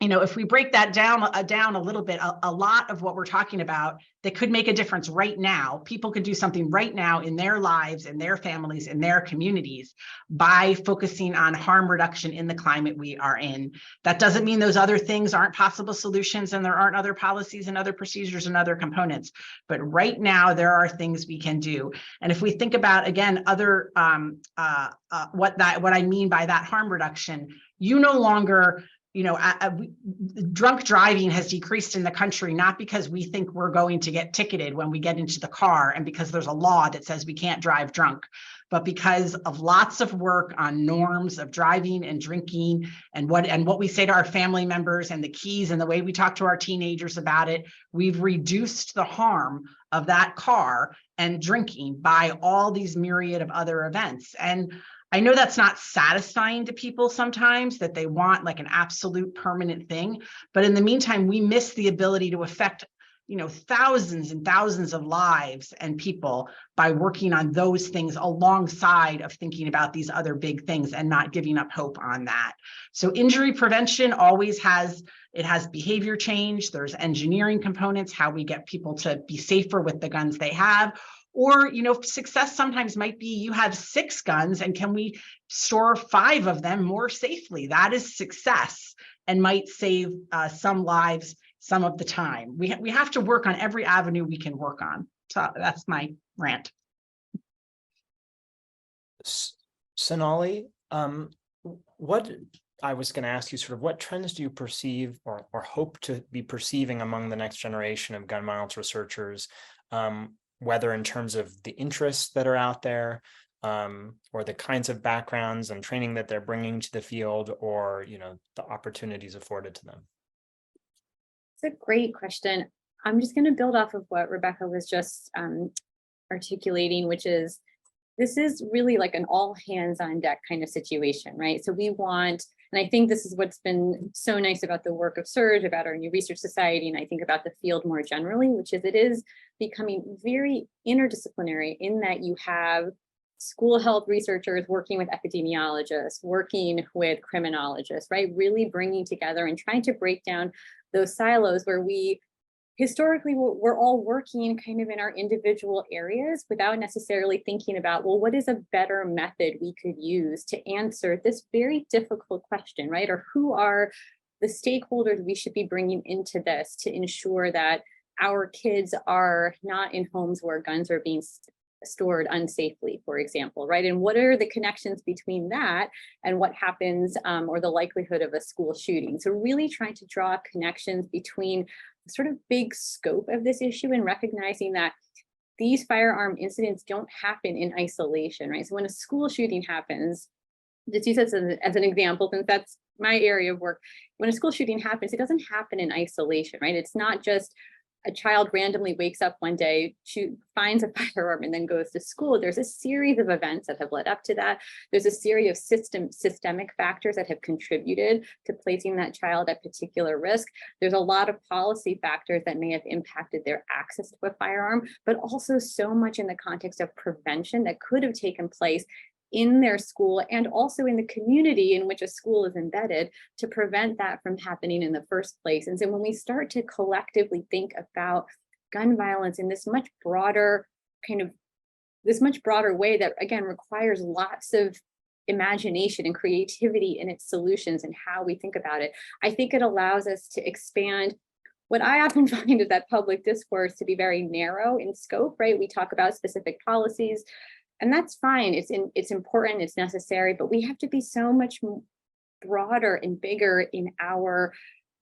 if we break that down a little bit, a lot of what we're talking about that could make a difference right now, people could do something right now in their lives, in their families, in their communities by focusing on harm reduction in the climate we are in. That doesn't mean those other things aren't possible solutions and there aren't other policies and other procedures and other components. But right now, there are things we can do. And if we think about, again, other what I mean by that harm reduction, you no longer drunk driving has decreased in the country, not because we think we're going to get ticketed when we get into the car and because there's a law that says we can't drive drunk, but because of lots of work on norms of driving and drinking and what we say to our family members and the keys and the way we talk to our teenagers about it. We've reduced the harm of that car and drinking by all these myriad of other events. And I know that's not satisfying to people sometimes, that they want like an absolute permanent thing. But in the meantime, we miss the ability to affect, thousands and thousands of lives and people by working on those things alongside of thinking about these other big things and not giving up hope on that. So injury prevention always has behavior change. There's engineering components, how we get people to be safer with the guns they have. Or, success sometimes might be you have 6 guns and can we store 5 of them more safely? That is success and might save some lives some of the time. We have to work on every avenue we can work on. So that's my rant. Sonali, what I was going to ask you, sort of what trends do you perceive or hope to be perceiving among the next generation of gun violence researchers? Whether in terms of the interests that are out there, or the kinds of backgrounds and training that they're bringing to the field, or the opportunities afforded to them? It's a great question. I'm just going to build off of what Rebecca was just articulating, which is this is really like an all hands on deck kind of situation, right? So we want, and I think this is what's been so nice about the work of SURJ, about our new research society, and I think about the field more generally, which is it is becoming very interdisciplinary in that you have school health researchers working with epidemiologists, working with criminologists, right? Really bringing together and trying to break down those silos where we historically we're all working kind of in our individual areas without necessarily thinking about, well, what is a better method we could use to answer this very difficult question, right? Or who are the stakeholders we should be bringing into this to ensure that our kids are not in homes where guns are being stored unsafely, for example, right? And what are the connections between that and what happens or the likelihood of a school shooting? So really trying to draw connections between the sort of big scope of this issue and recognizing that these firearm incidents don't happen in isolation, right? So when a school shooting happens, just use this as an example, since that's my area of work, when a school shooting happens, it doesn't happen in isolation, right? It's not just a child randomly wakes up one day, finds a firearm, and then goes to school. There's a series of events that have led up to that. There's a series of systemic factors that have contributed to placing that child at particular risk. There's a lot of policy factors that may have impacted their access to a firearm, but also so much in the context of prevention that could have taken place in their school and also in the community in which a school is embedded to prevent that from happening in the first place. And so when we start to collectively think about gun violence in this much broader way that again requires lots of imagination and creativity in its solutions and how we think about it, I think it allows us to expand what I often find is that public discourse to be very narrow in scope, right? We talk about specific policies, and that's fine. It's important, it's necessary, but we have to be so much broader and bigger in our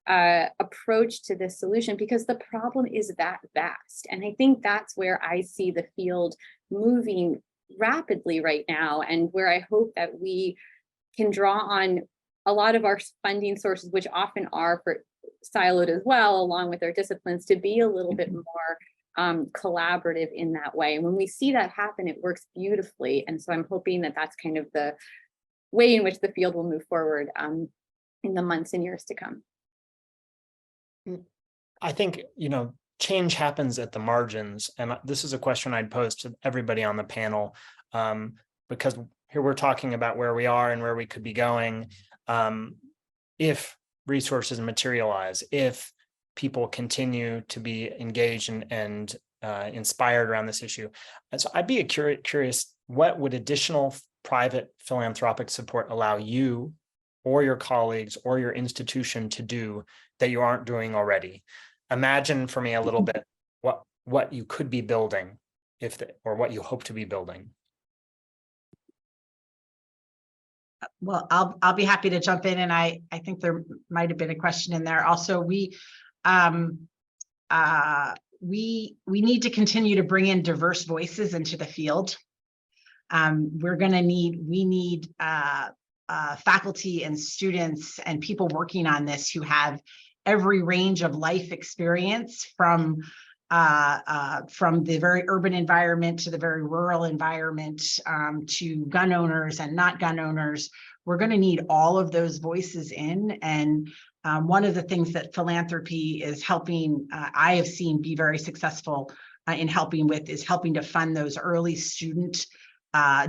approach to this solution because the problem is that vast. And I think that's where I see the field moving rapidly right now, and where I hope that we can draw on a lot of our funding sources, which often are siloed as well, along with our disciplines, to be a little bit more collaborative in that way. And when we see that happen, it works beautifully. And so I'm hoping that that's kind of the way in which the field will move forward in the months and years to come. I think, change happens at the margins. And this is a question I'd pose to everybody on the panel, because here we're talking about where we are and where we could be going. If resources materialize, if people continue to be engaged and inspired around this issue. And so I'd be curious, what would additional private philanthropic support allow you or your colleagues or your institution to do that you aren't doing already? Imagine for me a little bit what you could be building or what you hope to be building. Well, I'll be happy to jump in, and I think there might have been a question in there. Also, we need to continue to bring in diverse voices into the field. We need faculty and students and people working on this who have every range of life experience, from the very urban environment to the very rural environment, to gun owners and not gun owners. We're going to need all of those voices in. And one of the things that philanthropy is helping, I have seen be very successful in helping with, is helping to fund those early student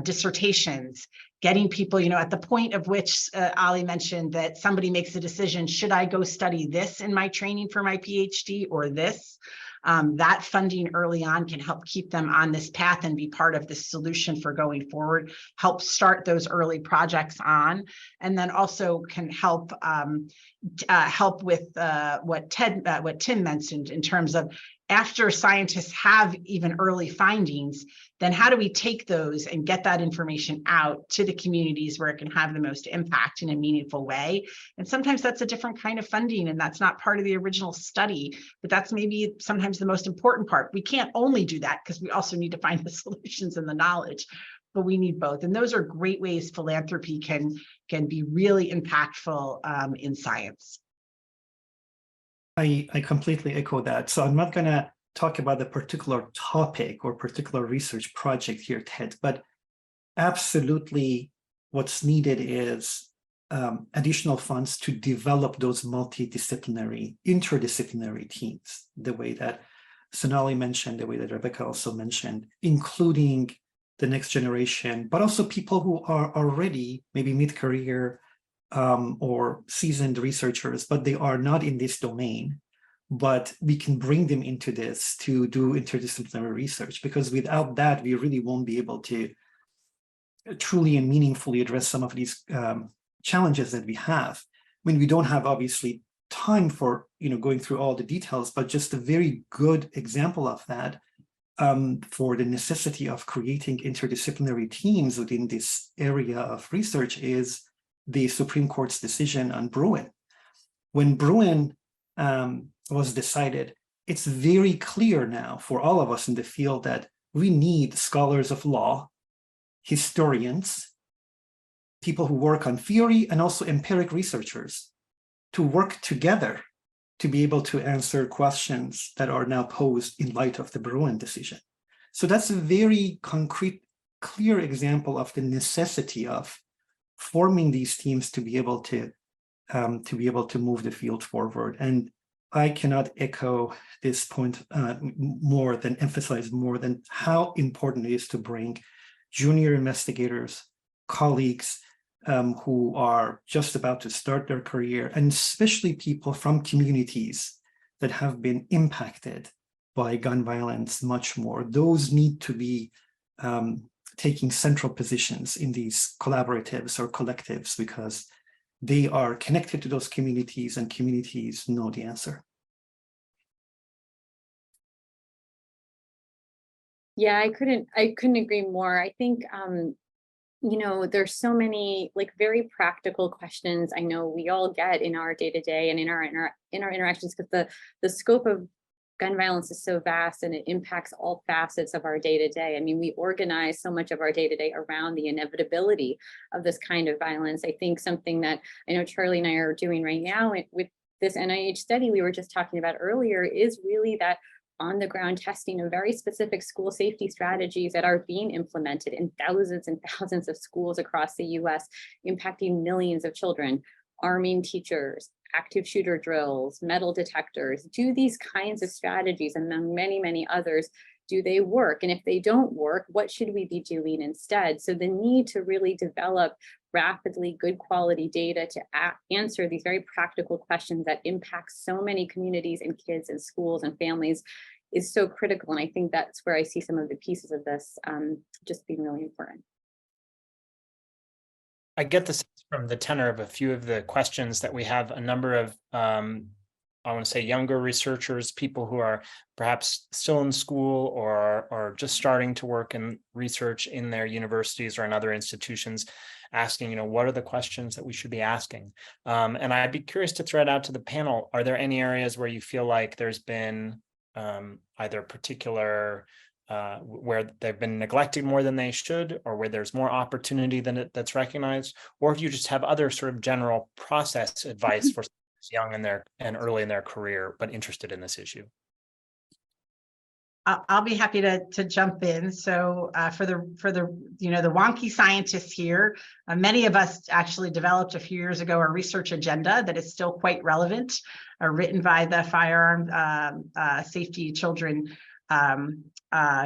dissertations, getting people, at the point of which Ali mentioned that somebody makes a decision, should I go study this in my training for my PhD or this? That funding early on can help keep them on this path and be part of the solution for going forward, help start those early projects on, and then also can help with what Tim mentioned in terms of, after scientists have even early findings, then how do we take those and get that information out to the communities where it can have the most impact in a meaningful way? And sometimes that's a different kind of funding, and that's not part of the original study, but that's maybe sometimes the most important part. We can't only do that because we also need to find the solutions and the knowledge, but we need both. And those are great ways philanthropy can be really impactful in science. I completely echo that. So I'm not going to talk about the particular topic or particular research project here, Ted, but absolutely what's needed is additional funds to develop those multidisciplinary, interdisciplinary teams, the way that Sonali mentioned, the way that Rebecca also mentioned, including the next generation, but also people who are already maybe mid-career or seasoned researchers, but they are not in this domain. But we can bring them into this to do interdisciplinary research, because without that, we really won't be able to truly and meaningfully address some of these challenges that we have. I mean, we don't have obviously time for going through all the details, but just a very good example of that for the necessity of creating interdisciplinary teams within this area of research is the Supreme Court's decision on Bruen. When Bruen was decided, it's very clear now for all of us in the field that we need scholars of law, historians, people who work on theory, and also empiric researchers to work together to be able to answer questions that are now posed in light of the Bruen decision. So that's a very concrete, clear example of the necessity of forming these teams to be able to move the field forward. And I cannot echo this point emphasize more than how important it is to bring junior investigators, colleagues who are just about to start their career, and especially people from communities that have been impacted by gun violence much more. Those need to be taking central positions in these collaboratives or collectives, because they are connected to those communities and communities know the answer. Yeah, I couldn't agree more. I think, there's so many very practical questions I know we all get in our day-to-day and in our interactions, because the scope of gun violence is so vast and it impacts all facets of our day-to-day. I mean, we organize so much of our day-to-day around the inevitability of this kind of violence. I think something that I know Charlie and I are doing right now with this NIH study we were just talking about earlier is really that on-the-ground testing of very specific school safety strategies that are being implemented in thousands and thousands of schools across the US, impacting millions of children, arming teachers, active shooter drills, metal detectors. Do these kinds of strategies, among many, many others, do they work? And if they don't work, what should we be doing instead? So the need to really develop rapidly good quality data to answer these very practical questions that impact so many communities and kids and schools and families is so critical. And I think that's where I see some of the pieces of this just being really important. I get the sense from the tenor of a few of the questions that we have a number of, I want to say, younger researchers, people who are perhaps still in school or just starting to work in research in their universities or in other institutions, asking, what are the questions that we should be asking? And I'd be curious to thread out to the panel, are there any areas where you feel like there's been either particular where they've been neglected more than they should, or where there's more opportunity than that's recognized, or if you just have other sort of general process advice for young and early in their career, but interested in this issue? I'll be happy to jump in. So for the the wonky scientists here, many of us actually developed a few years ago a research agenda that is still quite relevant, written by the Firearm Safety Children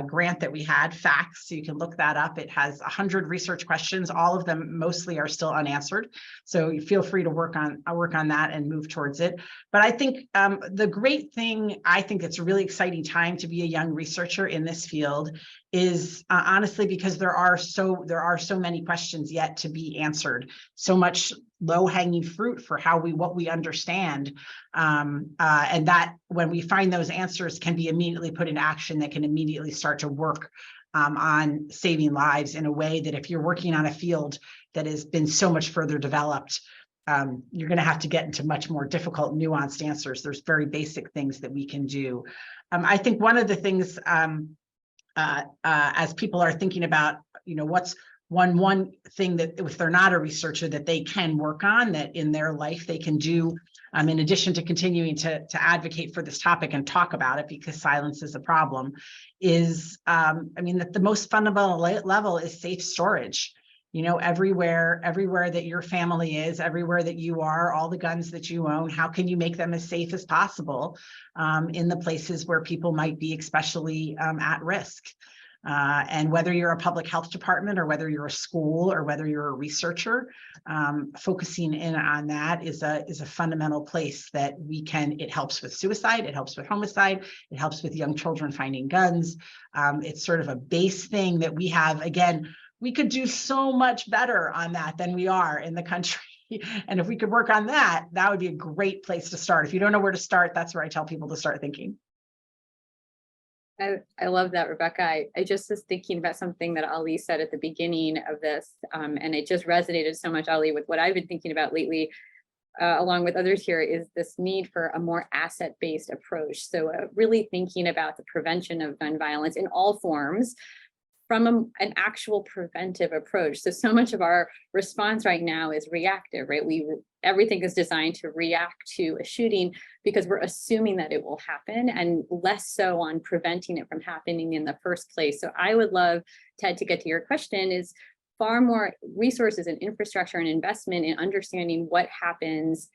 grant that we had, FACTS. So you can look that up. It has 100 research questions. All of them mostly are still unanswered. So you feel free to work on that and move towards it. But I think the great thing, I think it's a really exciting time to be a young researcher in this field is honestly because there are so many questions yet to be answered, so much low-hanging fruit for what we understand, and that when we find those answers can be immediately put in action, that can immediately start to work on saving lives in a way that if you're working on a field that has been so much further developed, you're going to have to get into much more difficult, nuanced answers. There's very basic things that we can do. I think one of the things as people are thinking about, one thing that if they're not a researcher that they can work on, that in their life they can do, in addition to continuing to advocate for this topic and talk about it, because silence is a problem, is that the most fundamental level is safe storage. Everywhere that your family is, everywhere that you are, all the guns that you own, how can you make them as safe as possible in the places where people might be especially at risk? And whether you're a public health department or whether you're a school or whether you're a researcher, focusing in on that is a fundamental place that we can. It helps with suicide, it helps with homicide, it helps with young children finding guns. It's sort of a base thing that we have. Again, we could do so much better on that than we are in the country. And if we could work on that, that would be a great place to start. If you don't know where to start, that's where I tell people to start thinking. I love that, Rebecca. I just was thinking about something that Ali said at the beginning of this, and it just resonated so much, Ali, with what I've been thinking about lately, along with others here, is this need for a more asset-based approach. So really thinking about the prevention of gun violence in all forms from an actual preventive approach. So much of our response right now is reactive, right? Everything is designed to react to a shooting because we're assuming that it will happen, and less so on preventing it from happening in the first place. So I would love, Ted, to get to your question, is far more resources and infrastructure and investment in understanding what happens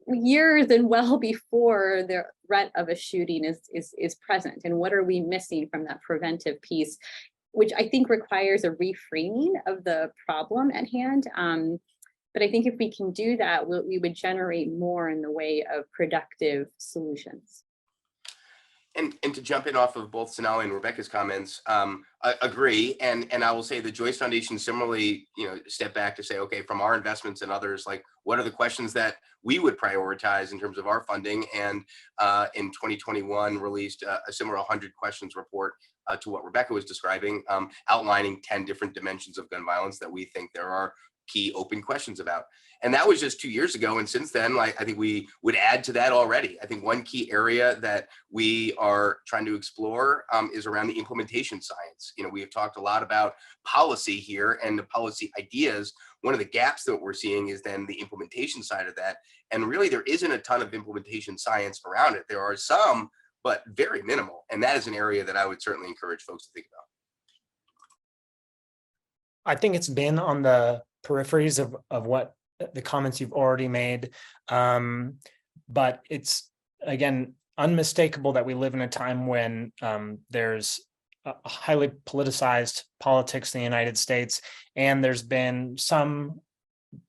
years and well before the threat of a shooting is present, and what are we missing from that preventive piece, which I think requires a reframing of the problem at hand. But I think if we can do that, we would generate more in the way of productive solutions. And to jump in off of both Sonali and Rebecca's comments, I agree. And I will say the Joyce Foundation similarly, step back to say, okay, from our investments and others, like what are the questions that we would prioritize in terms of our funding? And in 2021 released a similar 100 questions report to what Rebecca was describing, outlining 10 different dimensions of gun violence that we think there are key open questions about. And that was just 2 years ago. And since then, I think we would add to that already. I think one key area that we are trying to explore is around the implementation science. We have talked a lot about policy here and the policy ideas. One of the gaps that we're seeing is then the implementation side of that. And really, there isn't a ton of implementation science around it. There are some, but very minimal. And that is an area that I would certainly encourage folks to think about. I think it's been on the peripheries of what the comments you've already made. But it's, again, unmistakable that we live in a time when there's a highly politicized politics in the United States, and there's been some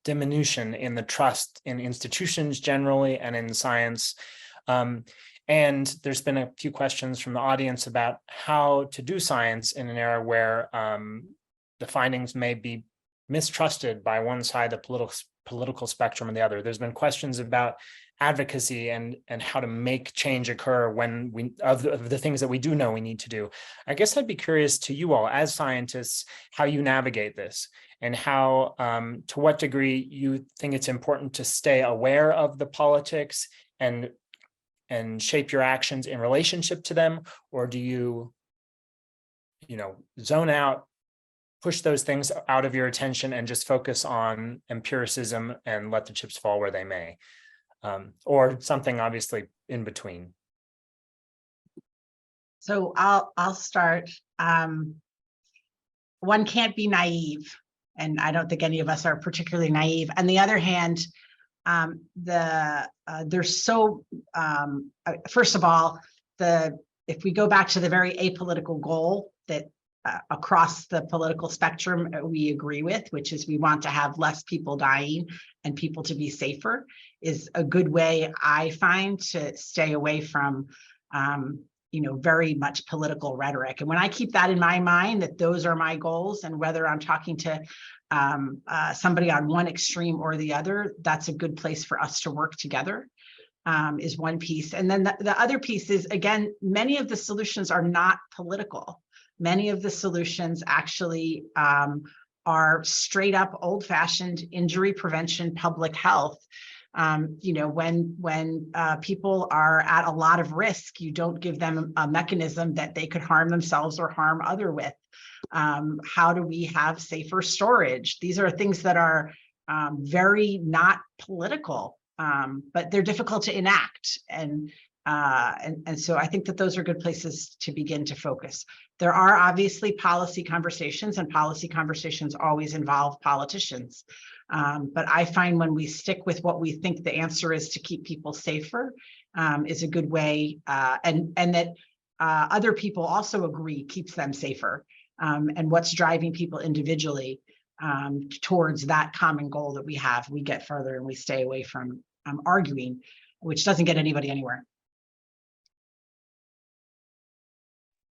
diminution in the trust in institutions generally and in science. And there's been a few questions from the audience about how to do science in an era where the findings may be mistrusted by one side of the political spectrum and the other. There's been questions about advocacy and how to make change occur when of the things that we do know we need to do. I guess I'd be curious to you all as scientists, how you navigate this and how, to what degree you think it's important to stay aware of the politics and shape your actions in relationship to them, or do you zone out, push those things out of your attention and just focus on empiricism and let the chips fall where they may, or something obviously in between? So I'll start. One can't be naive, and I don't think any of us are particularly naive. On the other hand, there's so first of all, if we go back to the very apolitical goal that across the political spectrum we agree with, which is we want to have less people dying and people to be safer, is a good way, I find, to stay away from very much political rhetoric. And when I keep that in my mind, that those are my goals, and whether I'm talking to somebody on one extreme or the other, that's a good place for us to work together, is one piece. And then the other piece is, again, many of the solutions are not political. Many of the solutions actually are straight up old-fashioned injury prevention, public health. When people are at a lot of risk, you don't give them a mechanism that they could harm themselves or harm other with. How do we have safer storage? These are things that are very not political, but they're difficult to enact. And so I think that those are good places to begin to focus. There are obviously policy conversations, and policy conversations always involve politicians. But I find when we stick with what we think the answer is to keep people safer, is a good way, and that other people also agree keeps them safer, and what's driving people individually towards that common goal that we have, we get further and we stay away from arguing, which doesn't get anybody anywhere.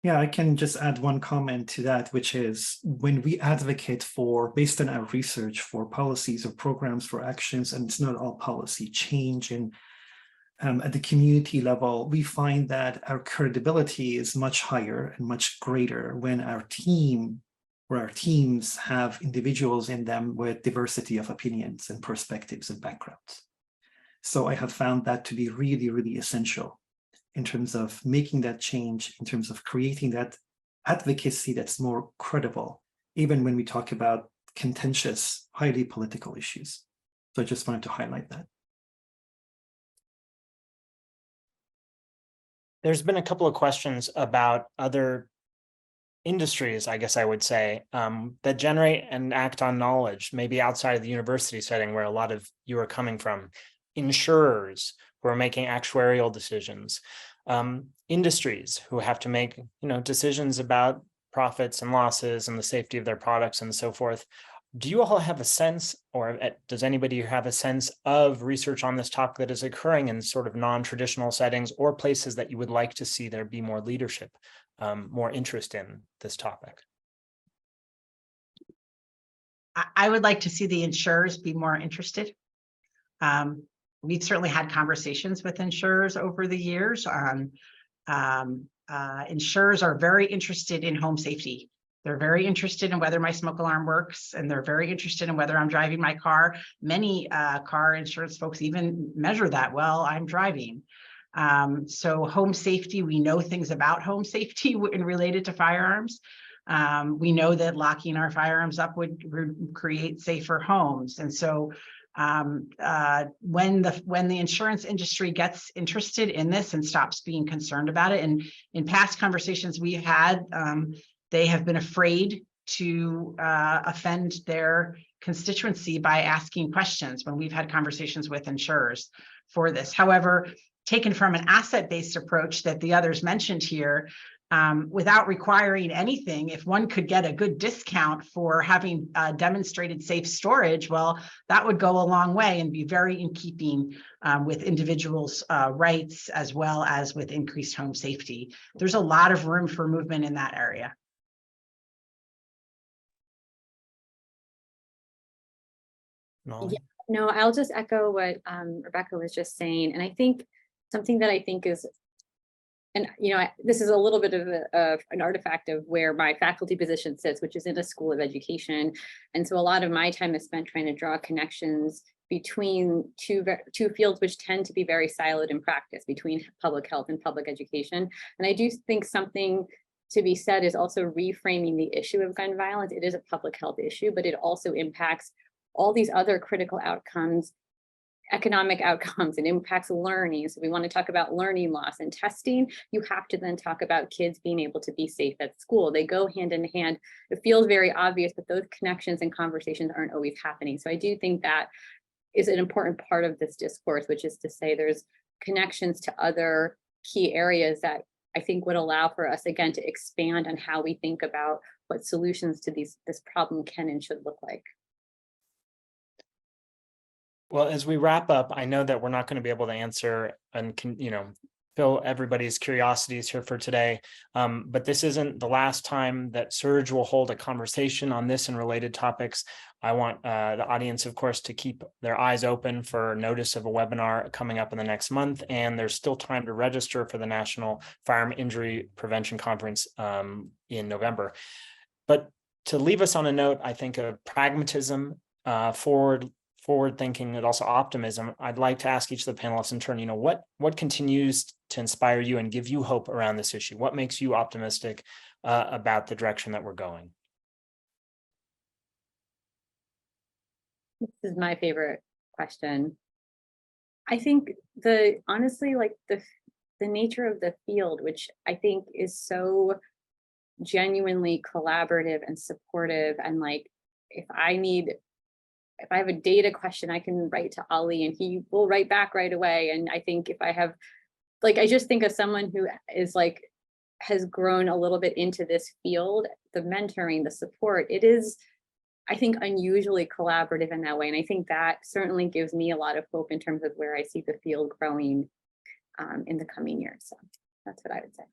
Yeah, I can just add one comment to that, which is when we advocate for, based on our research, for policies or programs for actions, and it's not all policy change, and at the community level, we find that our credibility is much higher and much greater when our team or our teams have individuals in them with diversity of opinions and perspectives and backgrounds. So I have found that to be really, really essential in terms of making that change, in terms of creating that advocacy that's more credible, even when we talk about contentious, highly political issues. So I just wanted to highlight that. There's been a couple of questions about other industries, I guess I would say, that generate and act on knowledge, maybe outside of the university setting where a lot of you are coming from. Insurers who are making actuarial decisions, industries who have to make, decisions about profits and losses and the safety of their products and so forth. Do you all have a sense, or does anybody have a sense of research on this topic that is occurring in sort of non-traditional settings or places that you would like to see there be more leadership, more interest in this topic? I would like to see the insurers be more interested. We've certainly had conversations with insurers over the years. Insurers are very interested in home safety. They're very interested in whether my smoke alarm works, and they're very interested in whether I'm driving my car. Many car insurance folks even measure that while I'm driving. So home safety, we know things about home safety related to firearms. We know that locking our firearms up would create safer homes. And so when the insurance industry gets interested in this and stops being concerned about it, and in past conversations we've had, they have been afraid to offend their constituency by asking questions when we've had conversations with insurers for this. However, taken from an asset-based approach that the others mentioned here, without requiring anything, if one could get a good discount for having demonstrated safe storage, well, that would go a long way and be very in keeping with individuals' rights, as well as with increased home safety. There's a lot of room for movement in that area. Molly? Yeah, no, I'll just echo what Rebecca was just saying. And I think something that I think is, and this is a little bit of an artifact of where my faculty position sits, which is in a school of education. And so a lot of my time is spent trying to draw connections between two fields which tend to be very siloed in practice, between public health and public education. And I do think something to be said is also reframing the issue of gun violence. It is a public health issue, but it also impacts all these other critical outcomes, economic outcomes, and impacts learning. So we want to talk about learning loss and testing. You have to then talk about kids being able to be safe at school. They go hand in hand. It feels very obvious, but those connections and conversations aren't always happening. So I do think that is an important part of this discourse, which is to say there's connections to other key areas that I think would allow for us, again, to expand on how we think about what solutions to this problem can and should look like. Well, as we wrap up, I know that we're not going to be able to answer and fill everybody's curiosities here for today. But this isn't the last time that Surge will hold a conversation on this and related topics. I want the audience, of course, to keep their eyes open for notice of a webinar coming up in the next month. And there's still time to register for the National Firearm Injury Prevention Conference in November. But to leave us on a note, I think, of pragmatism, forward forward thinking and also optimism, I'd like to ask each of the panelists in turn, what continues to inspire you and give you hope around this issue? What makes you optimistic about the direction that we're going? This is my favorite question. I think honestly, like the nature of the field, which I think is so genuinely collaborative and supportive, and like if I have a data question, I can write to Ali and he will write back right away. And I think if I have, like, I just think of someone who is like, has grown a little bit into this field, the mentoring, the support, it is, I think, unusually collaborative in that way. And I think that certainly gives me a lot of hope in terms of where I see the field growing in the coming years. So that's what I would say.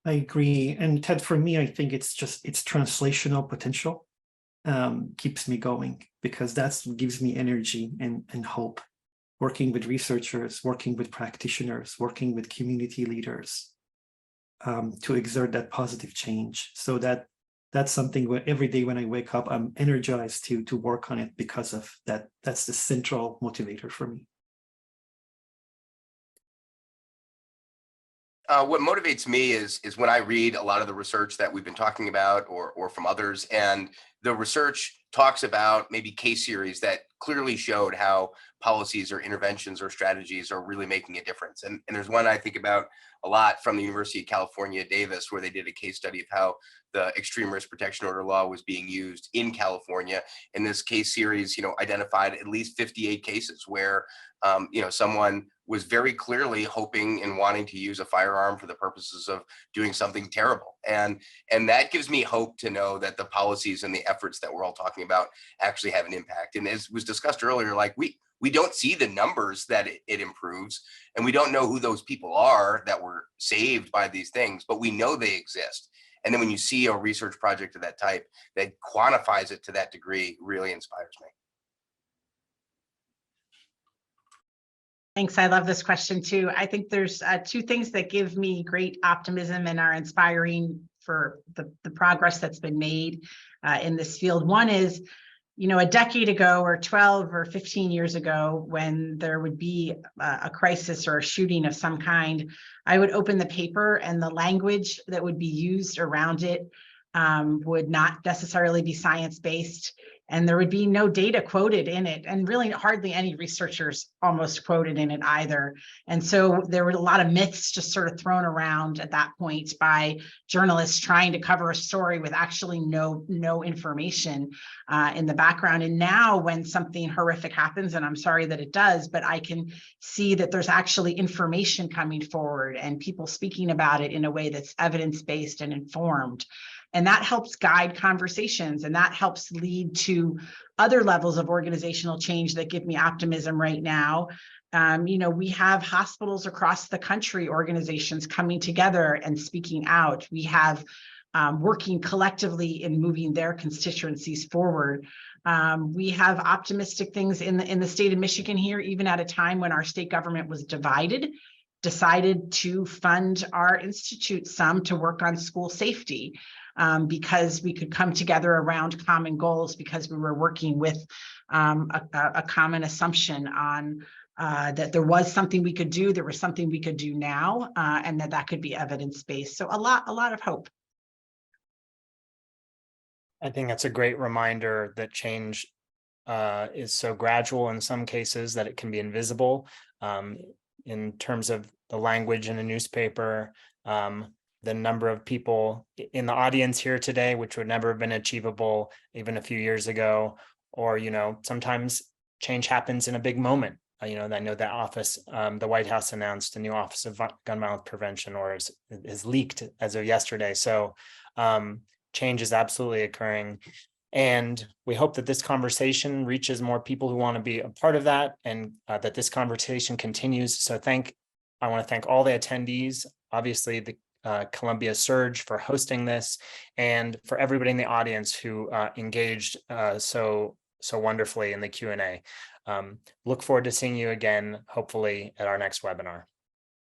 I agree. And Ted, for me, I think it's translational potential keeps me going, because that's what gives me energy and hope. Working with researchers, working with practitioners, working with community leaders to exert that positive change. So that's something where every day when I wake up, I'm energized to work on it because of that. That's the central motivator for me. What motivates me is when I read a lot of the research that we've been talking about or from others, and the research talks about maybe case series that clearly showed how policies or interventions or strategies are really making a difference. And there's one I think about a lot from the University of California, Davis, where they did a case study of how the extreme risk protection order law was being used in California. In this case series, identified at least 58 cases where, someone was very clearly hoping and wanting to use a firearm for the purposes of doing something terrible. And that gives me hope to know that the policies and the efforts that we're all talking about actually have an impact. And as was discussed earlier, like we don't see the numbers that it improves, and we don't know who those people are that were saved by these things, but we know they exist. And then when you see a research project of that type that quantifies it to that degree, really inspires me. Thanks. I love this question too. I think there's two things that give me great optimism and are inspiring for the progress that's been made in this field. One is, a decade ago or 12 or 15 years ago, when there would be a crisis or a shooting of some kind, I would open the paper and the language that would be used around it would not necessarily be science-based. And there would be no data quoted in it, and really hardly any researchers almost quoted in it either. And so there were a lot of myths just sort of thrown around at that point by journalists trying to cover a story with actually no information in the background. And now when something horrific happens, and I'm sorry that it does, but I can see that there's actually information coming forward and people speaking about it in a way that's evidence-based and informed. And that helps guide conversations, and that helps lead to other levels of organizational change that give me optimism right now. We have hospitals across the country, organizations coming together and speaking out. We have working collectively in moving their constituencies forward. We have optimistic things in the state of Michigan here, even at a time when our state government was divided, decided to fund our institute some to work on school safety. Because we could come together around common goals, because we were working with a common assumption on that there was something we could do, there was something we could do now, and that could be evidence-based. So a lot of hope. I think that's a great reminder that change is so gradual in some cases that it can be invisible. In terms of the language in a newspaper, the number of people in the audience here today, which would never have been achievable even a few years ago, or, sometimes change happens in a big moment. I know that office, the White House announced a new Office of Gun Violence Prevention, or is leaked as of yesterday. So change is absolutely occurring. And we hope that this conversation reaches more people who want to be a part of that, and that this conversation continues. So I want to thank all the attendees, obviously the Columbia Surge for hosting this, and for everybody in the audience who engaged so wonderfully in the Q&A. Look forward to seeing you again, hopefully at our next webinar.